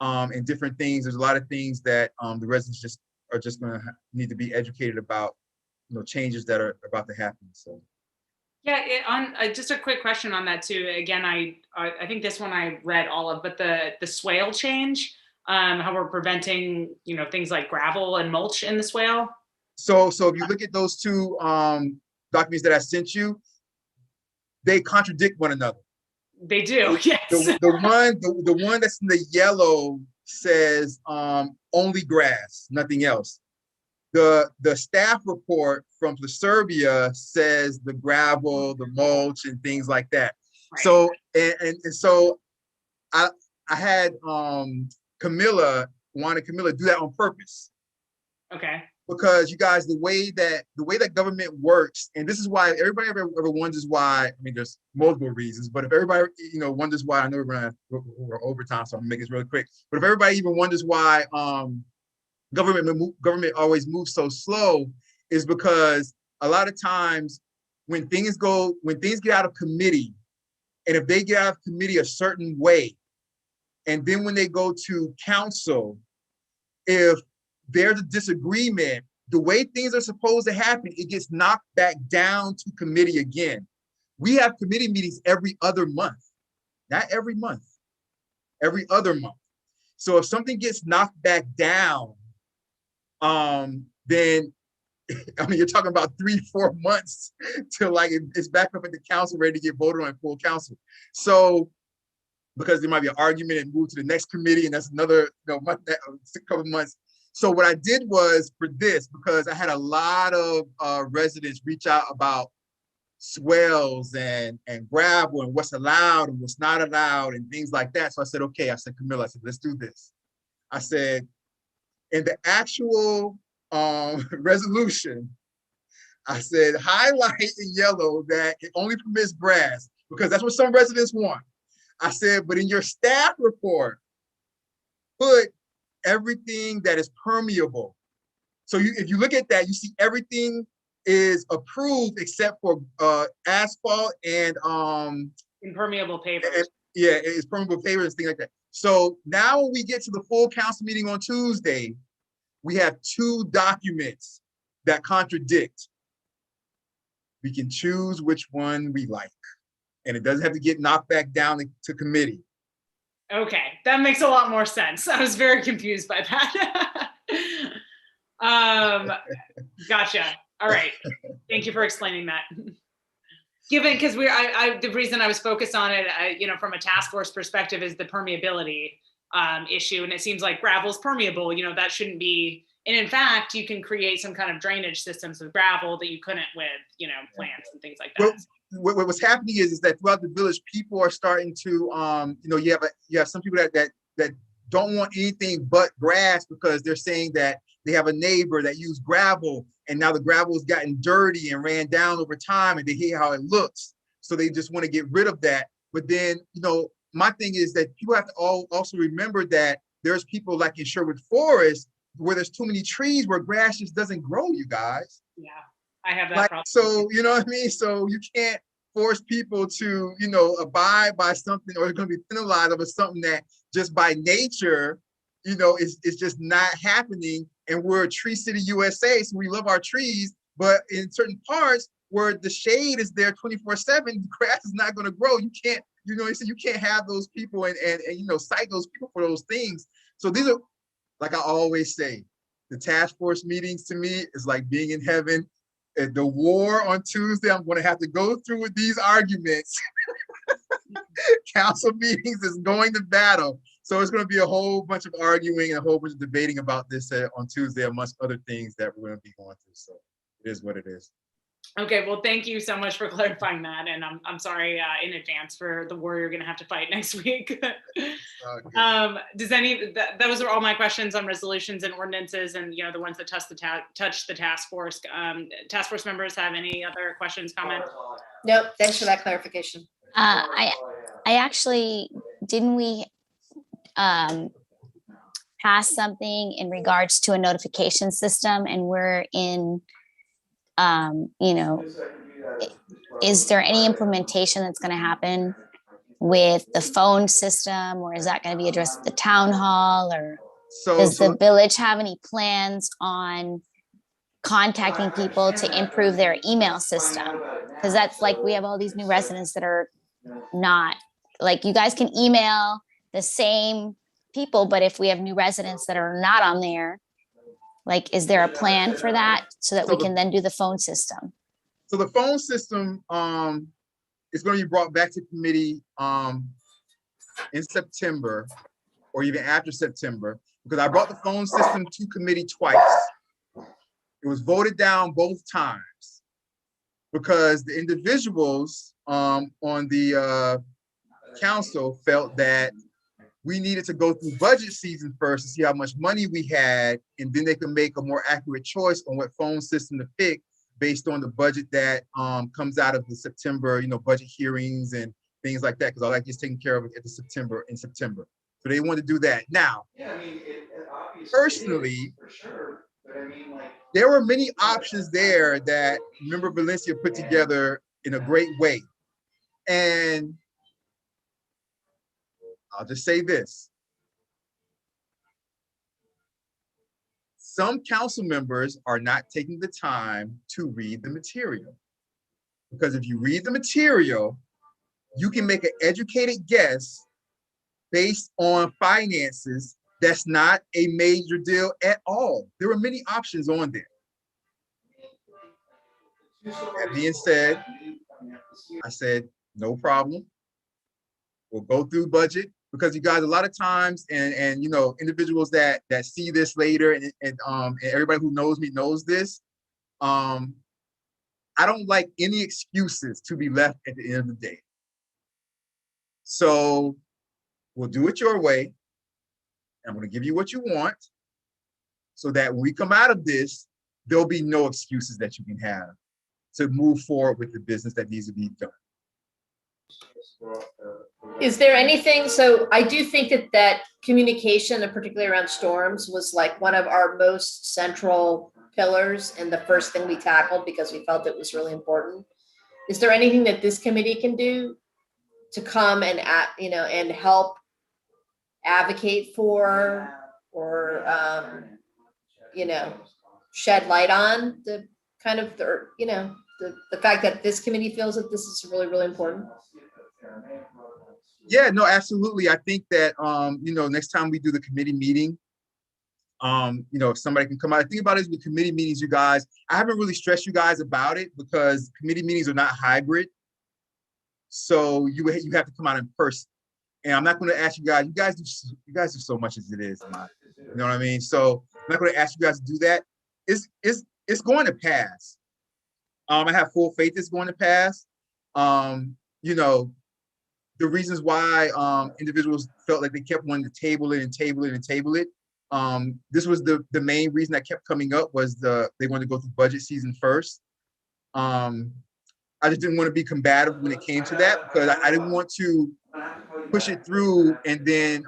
and different things. There's a lot of things that the residents are just going to need to be educated about, changes that are about to happen. So. Yeah, just a quick question on that too. Again, I think this one I read all of, but the swale change, how we're preventing things like gravel and mulch in the swale. So if you look at those two documents that I sent you, they contradict one another. They do, yes. The one that's in the yellow says only grass, nothing else. The staff report from Serbia says the gravel, the mulch, and things like that. Right. So and so I had Camilla do that on purpose. Okay. Because you guys, the way that government works, and this is why everybody ever wonders why. I mean, there's multiple reasons, but if everybody wonders why, I know we're overtime, so I'm gonna make this really quick. But if everybody even wonders why government always moves so slow, is because a lot of times when things get out of committee, and if they get out of committee a certain way, and then when they go to council, if there's a disagreement, the way things are supposed to happen, it gets knocked back down to committee again. We have committee meetings every other month, not every month, every other month. So if something gets knocked back down, then I mean, you're talking about 3-4 months till like it's back up at the council ready to get voted on in full council. So because there might be an argument and move to the next committee, and that's another month, a couple months. So what I did was, for this, because I had a lot of residents reach out about swells and gravel and what's allowed and what's not allowed and things like that. So I said, okay, Camilla, let's do this. I said, in the actual resolution, I said, highlight in yellow that it only permits grass, because that's what some residents want. I said, but in your staff report, put everything that is permeable. So if you look at that, you see everything is approved except for asphalt and impermeable pavers. It's permeable pavers and things like that. So now when we get to the full council meeting on Tuesday, we have 2 documents that contradict. We can choose which one we like, and it doesn't have to get knocked back down to committee. Okay, that makes a lot more sense. I was very confused by that. Gotcha. All right. Thank you for explaining that. Given, because the reason I was focused on it, from a task force perspective is the permeability issue. And it seems like gravel's permeable, that shouldn't be. And in fact, you can create some kind of drainage systems with gravel that you couldn't with, plants and things like that. Well, what's happening is that throughout the village, people are starting to, you have some people that don't want anything but grass because they're saying that they have a neighbor that used gravel and now the gravel has gotten dirty and ran down over time and they hate how it looks. So they just want to get rid of that. But then, my thing is that people have to also remember that there's people like in Sherwood Forest where there's too many trees where grass just doesn't grow, you guys. Yeah, I have that problem. So, you know what I mean? So you can't force people to, abide by something or they're going to be penalized over something that just by nature, is just not happening. And we're a tree city USA, so we love our trees, but in certain parts where the shade is there 24/7, grass is not going to grow. You can't, you can't have those people and cite those people for those things. So these are, like I always say, the task force meetings to me is like being in heaven. At the war on Tuesday, I'm going to have to go through with these arguments. Council meetings is going to battle. So it's going to be a whole bunch of arguing and a whole bunch of debating about this on Tuesday, amongst other things that we're going to be going through. So it is what it is. Okay, well, thank you so much for clarifying that. And I'm sorry in advance for the war you're going to have to fight next week. Those are all my questions on resolutions and ordinances and, the ones that touch the task force. Task force members have any other questions, comments? Nope, thanks for that clarification. I actually, didn't we pass something in regards to a notification system, and we're in, is there any implementation that's going to happen with the phone system, or is that going to be addressed at the town hall, or does the village have any plans on contacting people to improve their email system? Because that's like, we have all these new residents that are not, like, you guys can email the same people, but if we have new residents that are not on there, like, is there a plan for that so that we can then do the phone system? So the phone system is going to be brought back to committee in September or even after September, because I brought the phone system to committee twice. It was voted down both times because the individuals on the council felt that we needed to go through budget season first to see how much money we had, and then they can make a more accurate choice on what phone system to pick based on the budget that comes out of the September, budget hearings and things like that. Because I like just taking care of it in September. So they want to do that now. Yeah, I mean, personally, for sure. But I mean, like, there were many options there that Member Valencia put together in a great way, and I'll just say this. Some council members are not taking the time to read the material. Because if you read the material, you can make an educated guess based on finances. That's not a major deal at all. There are many options on there. That being said, I said, no problem. We'll go through budget. Because you guys, a lot of times, and individuals that see this later, and everybody who knows me knows this, I don't like any excuses to be left at the end of the day. So we'll do it your way. I'm going to give you what you want, so that when we come out of this, there'll be no excuses that you can have to move forward with the business that needs to be done. Is there anything, so I do think that communication, and particularly around storms, was like one of our most central pillars and the first thing we tackled because we felt it was really important. Is there anything that this committee can do to come and and help advocate for, or shed light on the kind of the fact that this committee feels that this is really, really important? Yeah, no, absolutely. I think that, next time we do the committee meeting, You know, if somebody can come out. The thing about it is with committee meetings, you guys, I haven't really stressed you guys about it because committee meetings are not hybrid. So you have to come out in person. And I'm not going to ask you guys. You guys do so much as it is. You know what I mean? So I'm not going to ask you guys to do that. It's going to pass. I have full faith it's going to pass. You know, the reasons why individuals felt like they kept wanting to table it and table it and table it. This was the main reason that kept coming up was they wanted to go through budget season first. I just didn't want to be combative when it came to that because I didn't want to push it through and then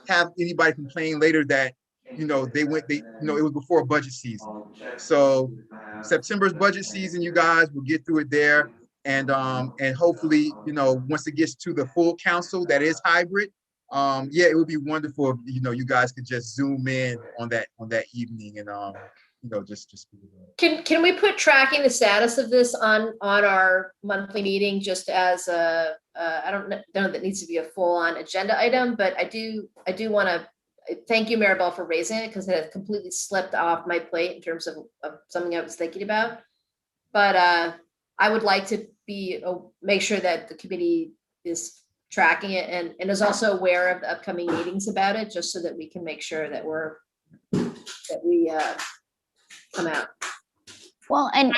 have anybody complain later that, you know, it was before budget season. So September's budget season, you guys will get through it there. And hopefully, you know, once it gets to the full council that is hybrid, yeah, it would be wonderful if, you know, you guys could just zoom in on that evening and you know, just Can we put tracking the status of this on our monthly meeting just as a I don't know that it needs to be a full-on agenda item, but I do want to thank you, Maribel, for raising it because it has completely slipped off my plate in terms of something I was thinking about. But I would like to make sure that the committee is tracking it and is also aware of the upcoming meetings about it, just so that we can make sure that we come out. Well, and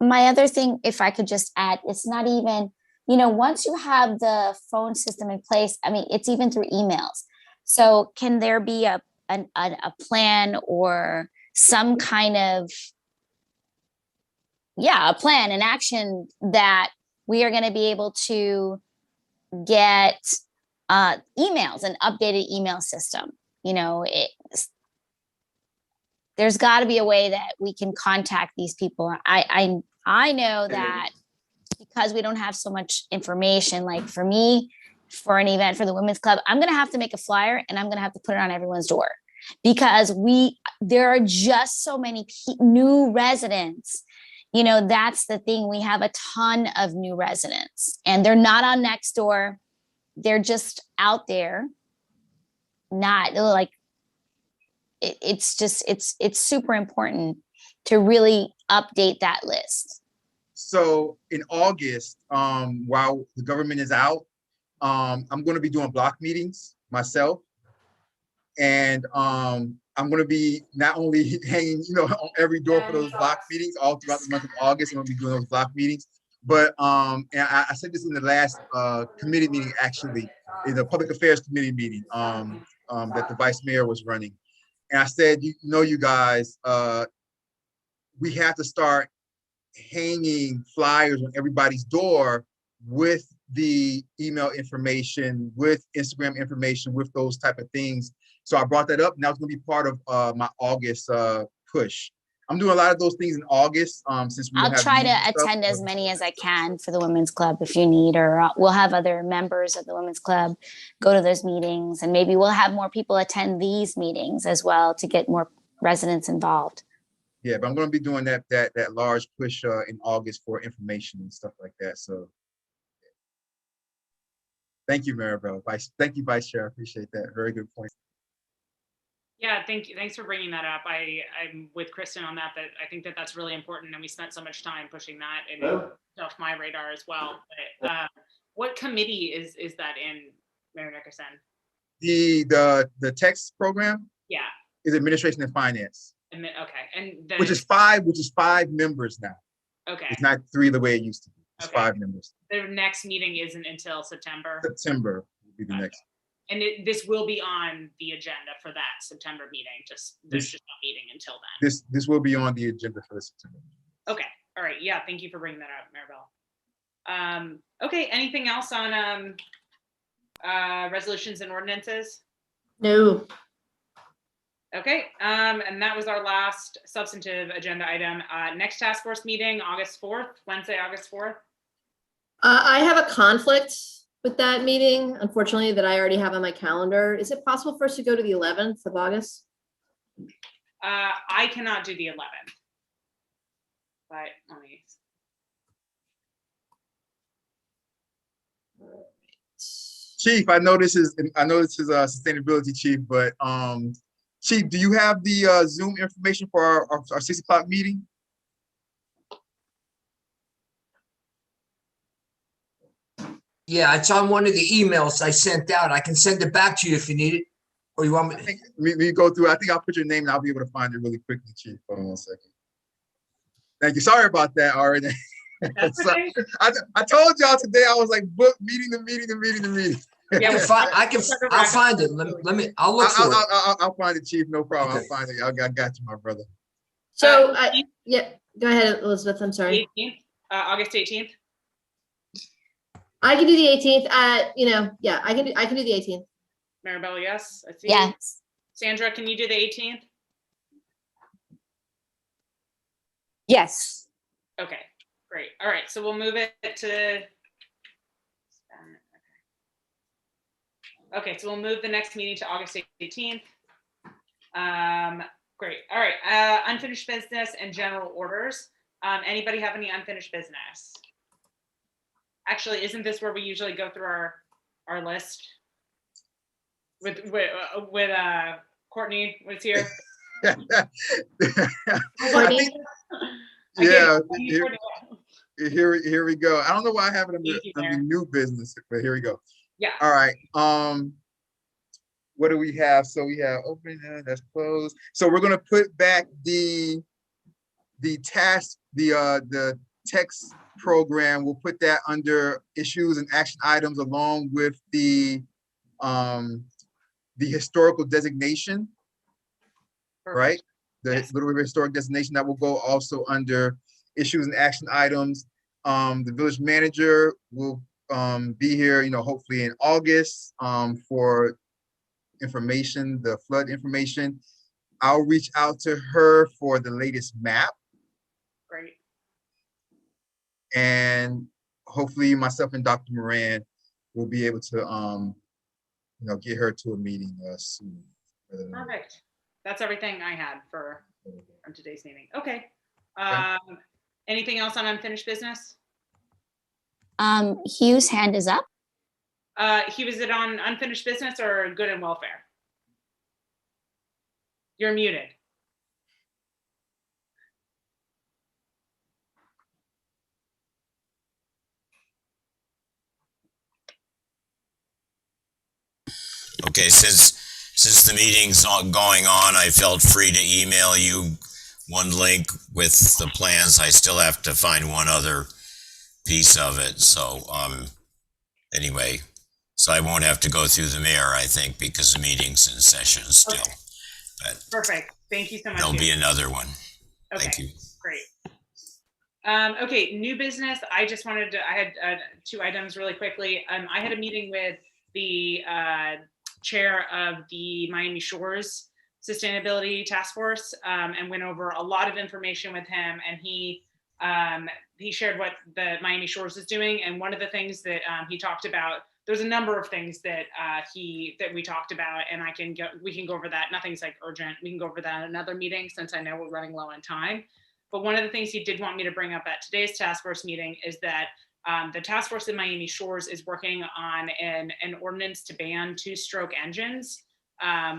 my other thing, if I could just add, it's not even, you know, once you have the phone system in place, I mean, it's even through emails. So can there be a plan or some kind of, a plan, an action that we are going to be able to get emails, an updated email system? You know, there's got to be a way that we can contact these people. I know that because we don't have so much information, like for me, for an event for the Women's Club, I'm going to have to make a flyer and I'm going to have to put it on everyone's door because there are just so many new residents. You know, that's the thing. We have a ton of new residents and they're not on Nextdoor. They're just out there, not like, it's super important to really update that list. So in August, while the government is out, I'm going to be doing block meetings myself. And I'm going to be not only hanging, you know, on every door for those block meetings all throughout the month of August. I'm going to be doing those block meetings. But and I said this in the last committee meeting, actually, in the Public Affairs Committee meeting that the Vice Mayor was running. And I said, you guys, we have to start hanging flyers on everybody's door with the email information, with Instagram information, with those type of things. So I brought that up, and that was going to be part of my August push. I'm doing a lot of those things in August. Since I'll try to attend as many as I can for the Women's Club if you need, or we'll have other members of the Women's Club go to those meetings, and maybe we'll have more people attend these meetings as well to get more residents involved. Yeah, but I'm going to be doing that large push in August for information and stuff like that. So thank you, Maribel. Thank you, Vice Chair. I appreciate that. Very good point. Yeah, thank you. Thanks for bringing that up. I'm with Kristen on that I think that's really important, and we spent so much time pushing that and off my radar as well. But what committee is that in, Mayor Nickerson? The text program? Yeah. Is Administration and Finance. Okay, and which is five members now. Okay. It's not 3 the way it used to be. It's okay. 5 members. The next meeting isn't until September. September will be the next. And this will be on the agenda for that September meeting. There's just no meeting until then. This will be on the agenda for the September. Okay. All right. Yeah. Thank you for bringing that up, Maribel. Okay. Anything else on resolutions and ordinances? No. Okay. And that was our last substantive agenda item. Next task force meeting, August 4th, Wednesday, August 4th. I have a conflict with that meeting, unfortunately, that I already have on my calendar. Is it possible for us to go to the 11th of August? I cannot do the 11th. But let me. Chief, I know this is a sustainability chief, but Chief, do you have the Zoom information for our 6 o'clock meeting? Yeah, it's on one of the emails I sent out. I can send it back to you if you need it. Or you want me? I think we go through. I think I'll put your name and I'll be able to find it really quickly, Chief. Hold on 1 second. Thank you. Sorry about that, already. That's okay. I told y'all today I was like book meeting. Yeah, I'll find it. I'll look for it. I'll find it, Chief. No problem. Okay. I'll find it. I got you, my brother. So, yeah, go ahead, Elizabeth, I'm sorry. 18th, August 18th. I can do the 18th, you know, yeah, I can do the 18th. Maribel, yes. I see. Yes. Sandra, can you do the 18th? Yes. Okay, great. All right, so we'll move it to. Okay, so we'll move the next meeting to August 18th. Great. All right, unfinished business and general orders. Anybody have any unfinished business? Actually, isn't this where we usually go through our list? With Courtney was here. Courtney? Yeah, here we go. I don't know why I have it under new business, but here we go. Yeah. All right. What do we have? So we have open, that's closed. So we're gonna put back the task, the text program. We'll put that under issues and action items along with the historical designation, right? The Little River Historic Designation that will go also under issues and action items. The village manager will be here, you know, hopefully in August for information, the flood information. I'll reach out to her for the latest map. Great. And hopefully myself and Dr. Moran will be able to, you know, get her to a meeting soon. Perfect. That's everything I had from today's meeting. Okay. Anything else on unfinished business? Hugh's hand is up. Was it on unfinished business or good and welfare? You're muted. Okay, since the meeting's going on, I felt free to email you one link with the plans. I still have to find one other piece of it. So anyway, so I won't have to go through the mayor, I think, because the meeting's in session still. Okay. But Perfect. Thank you so much. there'll be another one. Okay. Thank you. Great. Okay, new business. I just wanted to, I had 2 items really quickly. I had a meeting with the chair of the Miami Shores Sustainability Task Force and went over a lot of information with him, and he shared what the Miami Shores is doing. And one of the things that he talked about, there's a number of things that we talked about, and we can go over that. Nothing's like urgent. We can go over that in another meeting since I know we're running low on time. But one of the things he did want me to bring up at today's task force meeting is that the task force in Miami Shores is working on an ordinance to ban 2-stroke engines,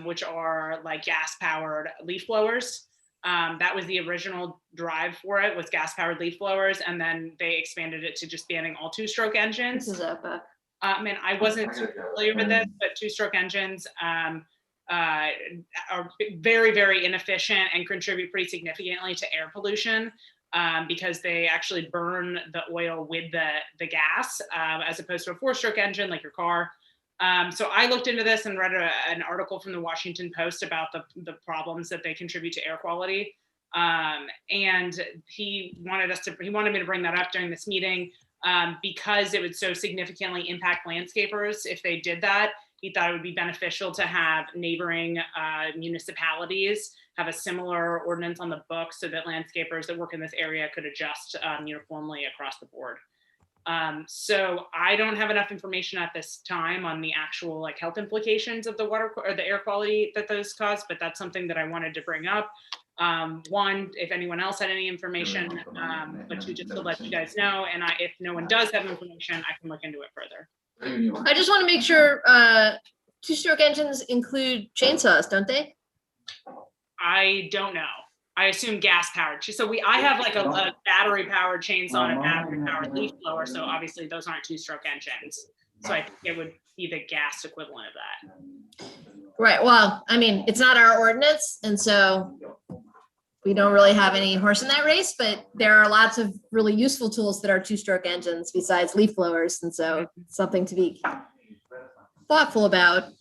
which are like gas-powered leaf blowers. That was the original drive for it, was gas-powered leaf blowers, and then they expanded it to just banning all 2-stroke engines. This is up. Man, I wasn't familiar with this, but 2-stroke engines are very, very inefficient and contribute pretty significantly to air pollution because they actually burn the oil with the gas as opposed to a 4-stroke engine like your car. So I looked into this and read an article from the Washington Post about the problems that they contribute to air quality. And he wanted me to bring that up during this meeting because it would so significantly impact landscapers if they did that. He thought it would be beneficial to have neighboring municipalities have a similar ordinance on the books so that landscapers that work in this area could adjust uniformly across the board. So I don't have enough information at this time on the actual like health implications of the water or the air quality that those cause, but that's something that I wanted to bring up. One, if anyone else had any information, but just to let you guys know, and if no one does have information, I can look into it further. I just want to make sure 2-stroke engines include chainsaws, don't they? I don't know. I assume gas powered. So I have like a battery powered chainsaw and a battery powered leaf blower. So obviously those aren't 2-stroke engines. So I think it would be the gas equivalent of that. Right, well, I mean, it's not our ordinance, and so we don't really have any horse in that race, but there are lots of really useful tools that are 2-stroke engines besides leaf blowers, and so it's something to be thoughtful about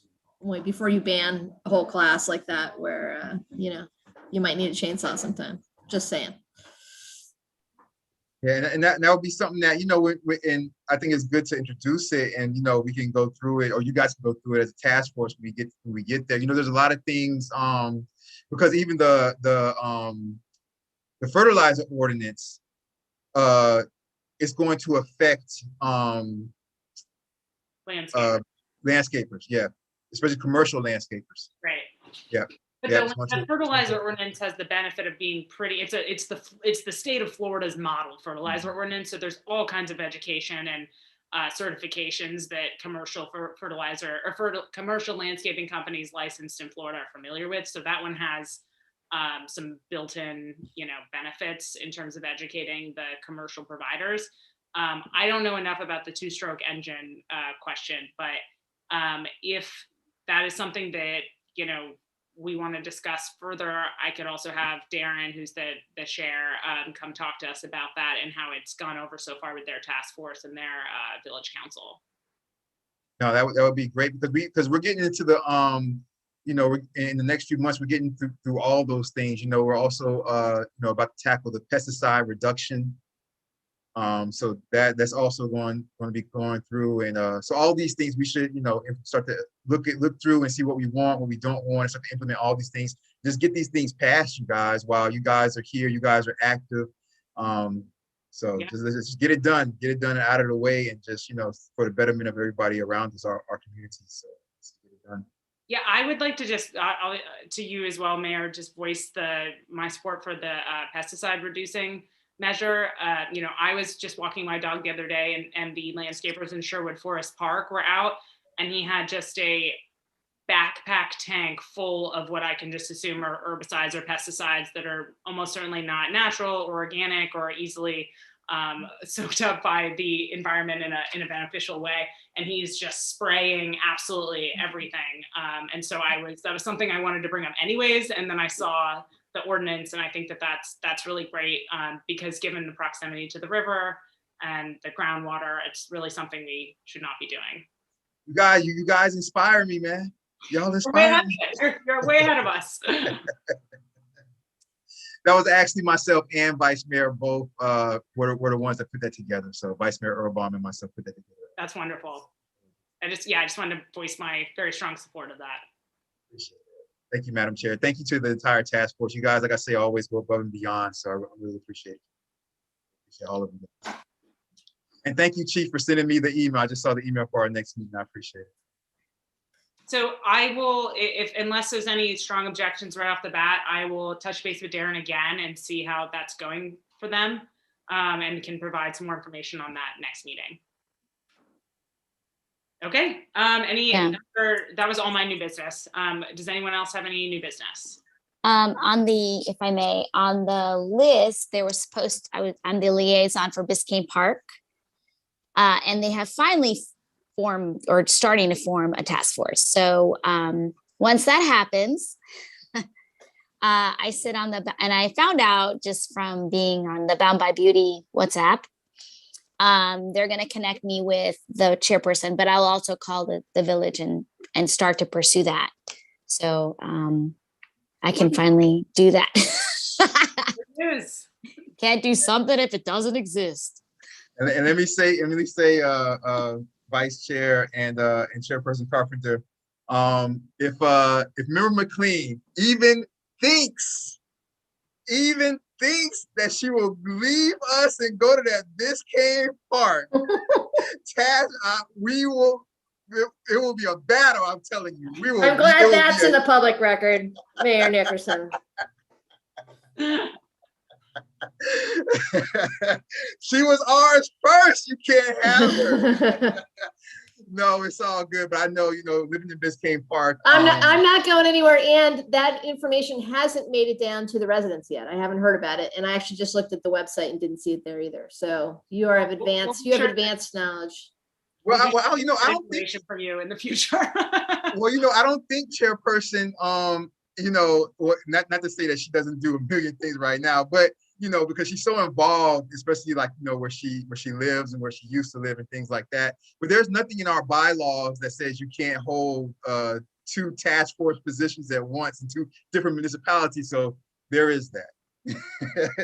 before you ban a whole class like that, where, you might need a chainsaw sometime, just saying. Yeah, and that would be something that, and I think it's good to introduce it, and, we can go through it, or you guys can go through it as a task force when we get there. There's a lot of things, because even the fertilizer ordinance is going to affect landscapers, yeah, especially commercial landscapers. Right. Yeah. But Yeah, the fertilizer ordinance has the benefit of being pretty, it's the state of Florida's model fertilizer ordinance. So there's all kinds of education and certifications that commercial fertilizer or commercial landscaping companies licensed in Florida are familiar with. So that one has some built-in, benefits in terms of educating the commercial providers. I don't know enough about the 2-stroke engine question, but if that is something that, we want to discuss further, I could also have Darren, who's the chair, come talk to us about that and how it's gone over so far with their task force and their village council. No, that would be great, because we're getting into the in the next few months, we're getting through all those things. We're also about to tackle the pesticide reduction. So that's also going to be going through, and so all these things we should start to look through and see what we want, what we don't want, and start to implement all these things. Just get these things past you guys while you guys are here. You guys are active. So yeah. Just get it done and out of the way, and just for the betterment of everybody around us, our community. So let's get it done. Yeah, I would like to just to you as well, Mayor, just voice my support for the pesticide reducing measure. I was just walking my dog the other day, and the landscapers in Sherwood Forest Park were out, and he had just a backpack tank full of what I can just assume are herbicides or pesticides that are almost certainly not natural or organic or easily soaked up by the environment in a beneficial way. And he's just spraying absolutely everything. And so that was something I wanted to bring up anyways. And then I saw the ordinance, and I think that's really great, because given the proximity to the river and the groundwater, it's really something we should not be doing. You guys inspire me, man. Y'all inspire me. You're way ahead of us. That was actually myself and Vice Mayor both were the ones that put that together. So Vice Mayor Urban and myself put that together. That's wonderful. I just wanted to voice my very strong support of that. Appreciate it. Thank you, Madam Chair. Thank you to the entire task force. You guys, like I say, always go above and beyond. So I really appreciate it. Appreciate all of you. And thank you, Chief, for sending me the email. I just saw the email for our next meeting. I appreciate it. So I will, unless there's any strong objections right off the bat, I will touch base with Darren again and see how that's going for them, and can provide some more information on that next meeting. Okay. That was all my new business. Does anyone else have any new business? If I may, on the list, I'm the liaison for Biscayne Park, and they have finally formed or starting to form a task force. So once that happens, I sit on and I found out just from being on the Bound by Beauty WhatsApp, they're going to connect me with the chairperson, but I'll also call the village and start to pursue that. So I can finally do that. Yes. Can't do something if it doesn't exist. And let me say, Vice Chair and Chairperson Carpenter, if Member McLean even thinks that she will leave us and go to that Biscayne Park, it will be a battle. I'm telling you, I'm glad that's in the public record, Mayor Nickerson. She was ours first. You can't have her. No, it's all good. But I know, living in Biscayne Park. I'm not going anywhere, and that information hasn't made it down to the residents yet. I haven't heard about it, and I actually just looked at the website and didn't see it there either. So you have advanced knowledge. Well, I don't think information from you in the future. well, I don't think chairperson, not to say that she doesn't do a million things right now, but because she's so involved, especially like where she lives and where she used to live and things like that. But there's nothing in our bylaws that says you can't hold 2 task force positions at once in 2 different municipalities. So there is that.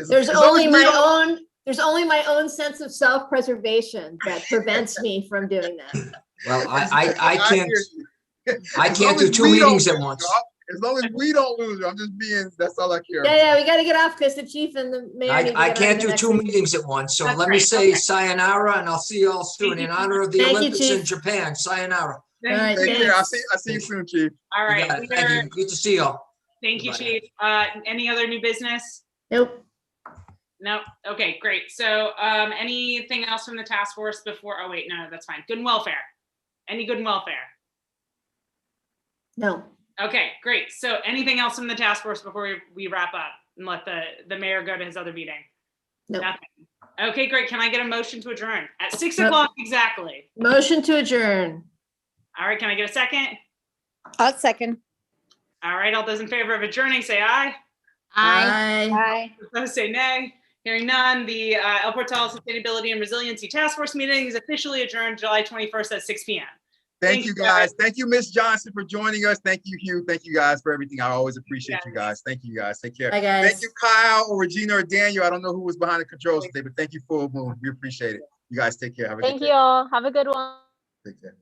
There's only my own sense of self-preservation that prevents me from doing that. Well, I can't do 2 meetings at once. As long as we don't lose, I'm just that's all I care. Yeah, we got to get off because the chief and the mayor. I can't do 2 meetings at once. So let me say sayonara, and I'll see you all soon in honor of the Olympics in Japan. Sayonara. All right, take care. I'll see you soon, Chief. All right. Thank you. Good to see y'all. Thank you, Chief. Any other new business? Nope. No. Okay, great. So anything else from the task force before? Oh, wait, no, that's fine. Good and welfare. Any good and welfare? No. Okay, great. So anything else from the task force before we wrap up and let the mayor go to his other meeting? No. Nothing. Okay, great. Can I get a motion to adjourn at 6 o'clock exactly? Motion to adjourn. All right, can I get a second? I'll second. All right, all those in favor of adjourning, say aye. Aye. Opposed, say nay. Hearing none, the El Portal Sustainability and Resiliency Task Force meeting is officially adjourned July 21st at 6 p.m. Thank you, guys. Thank you, Ms. Johnson, for joining us. Thank you, Hugh. Thank you, guys, for everything. I always appreciate you guys. Thank you, guys. Take care. Bye, guys. Thank you, Kyle or Regina or Daniel. I don't know who was behind the controls today, but thank you, Full Moon. We appreciate it. You guys take care. Have a good day. Thank you all. Have a good one. Take care.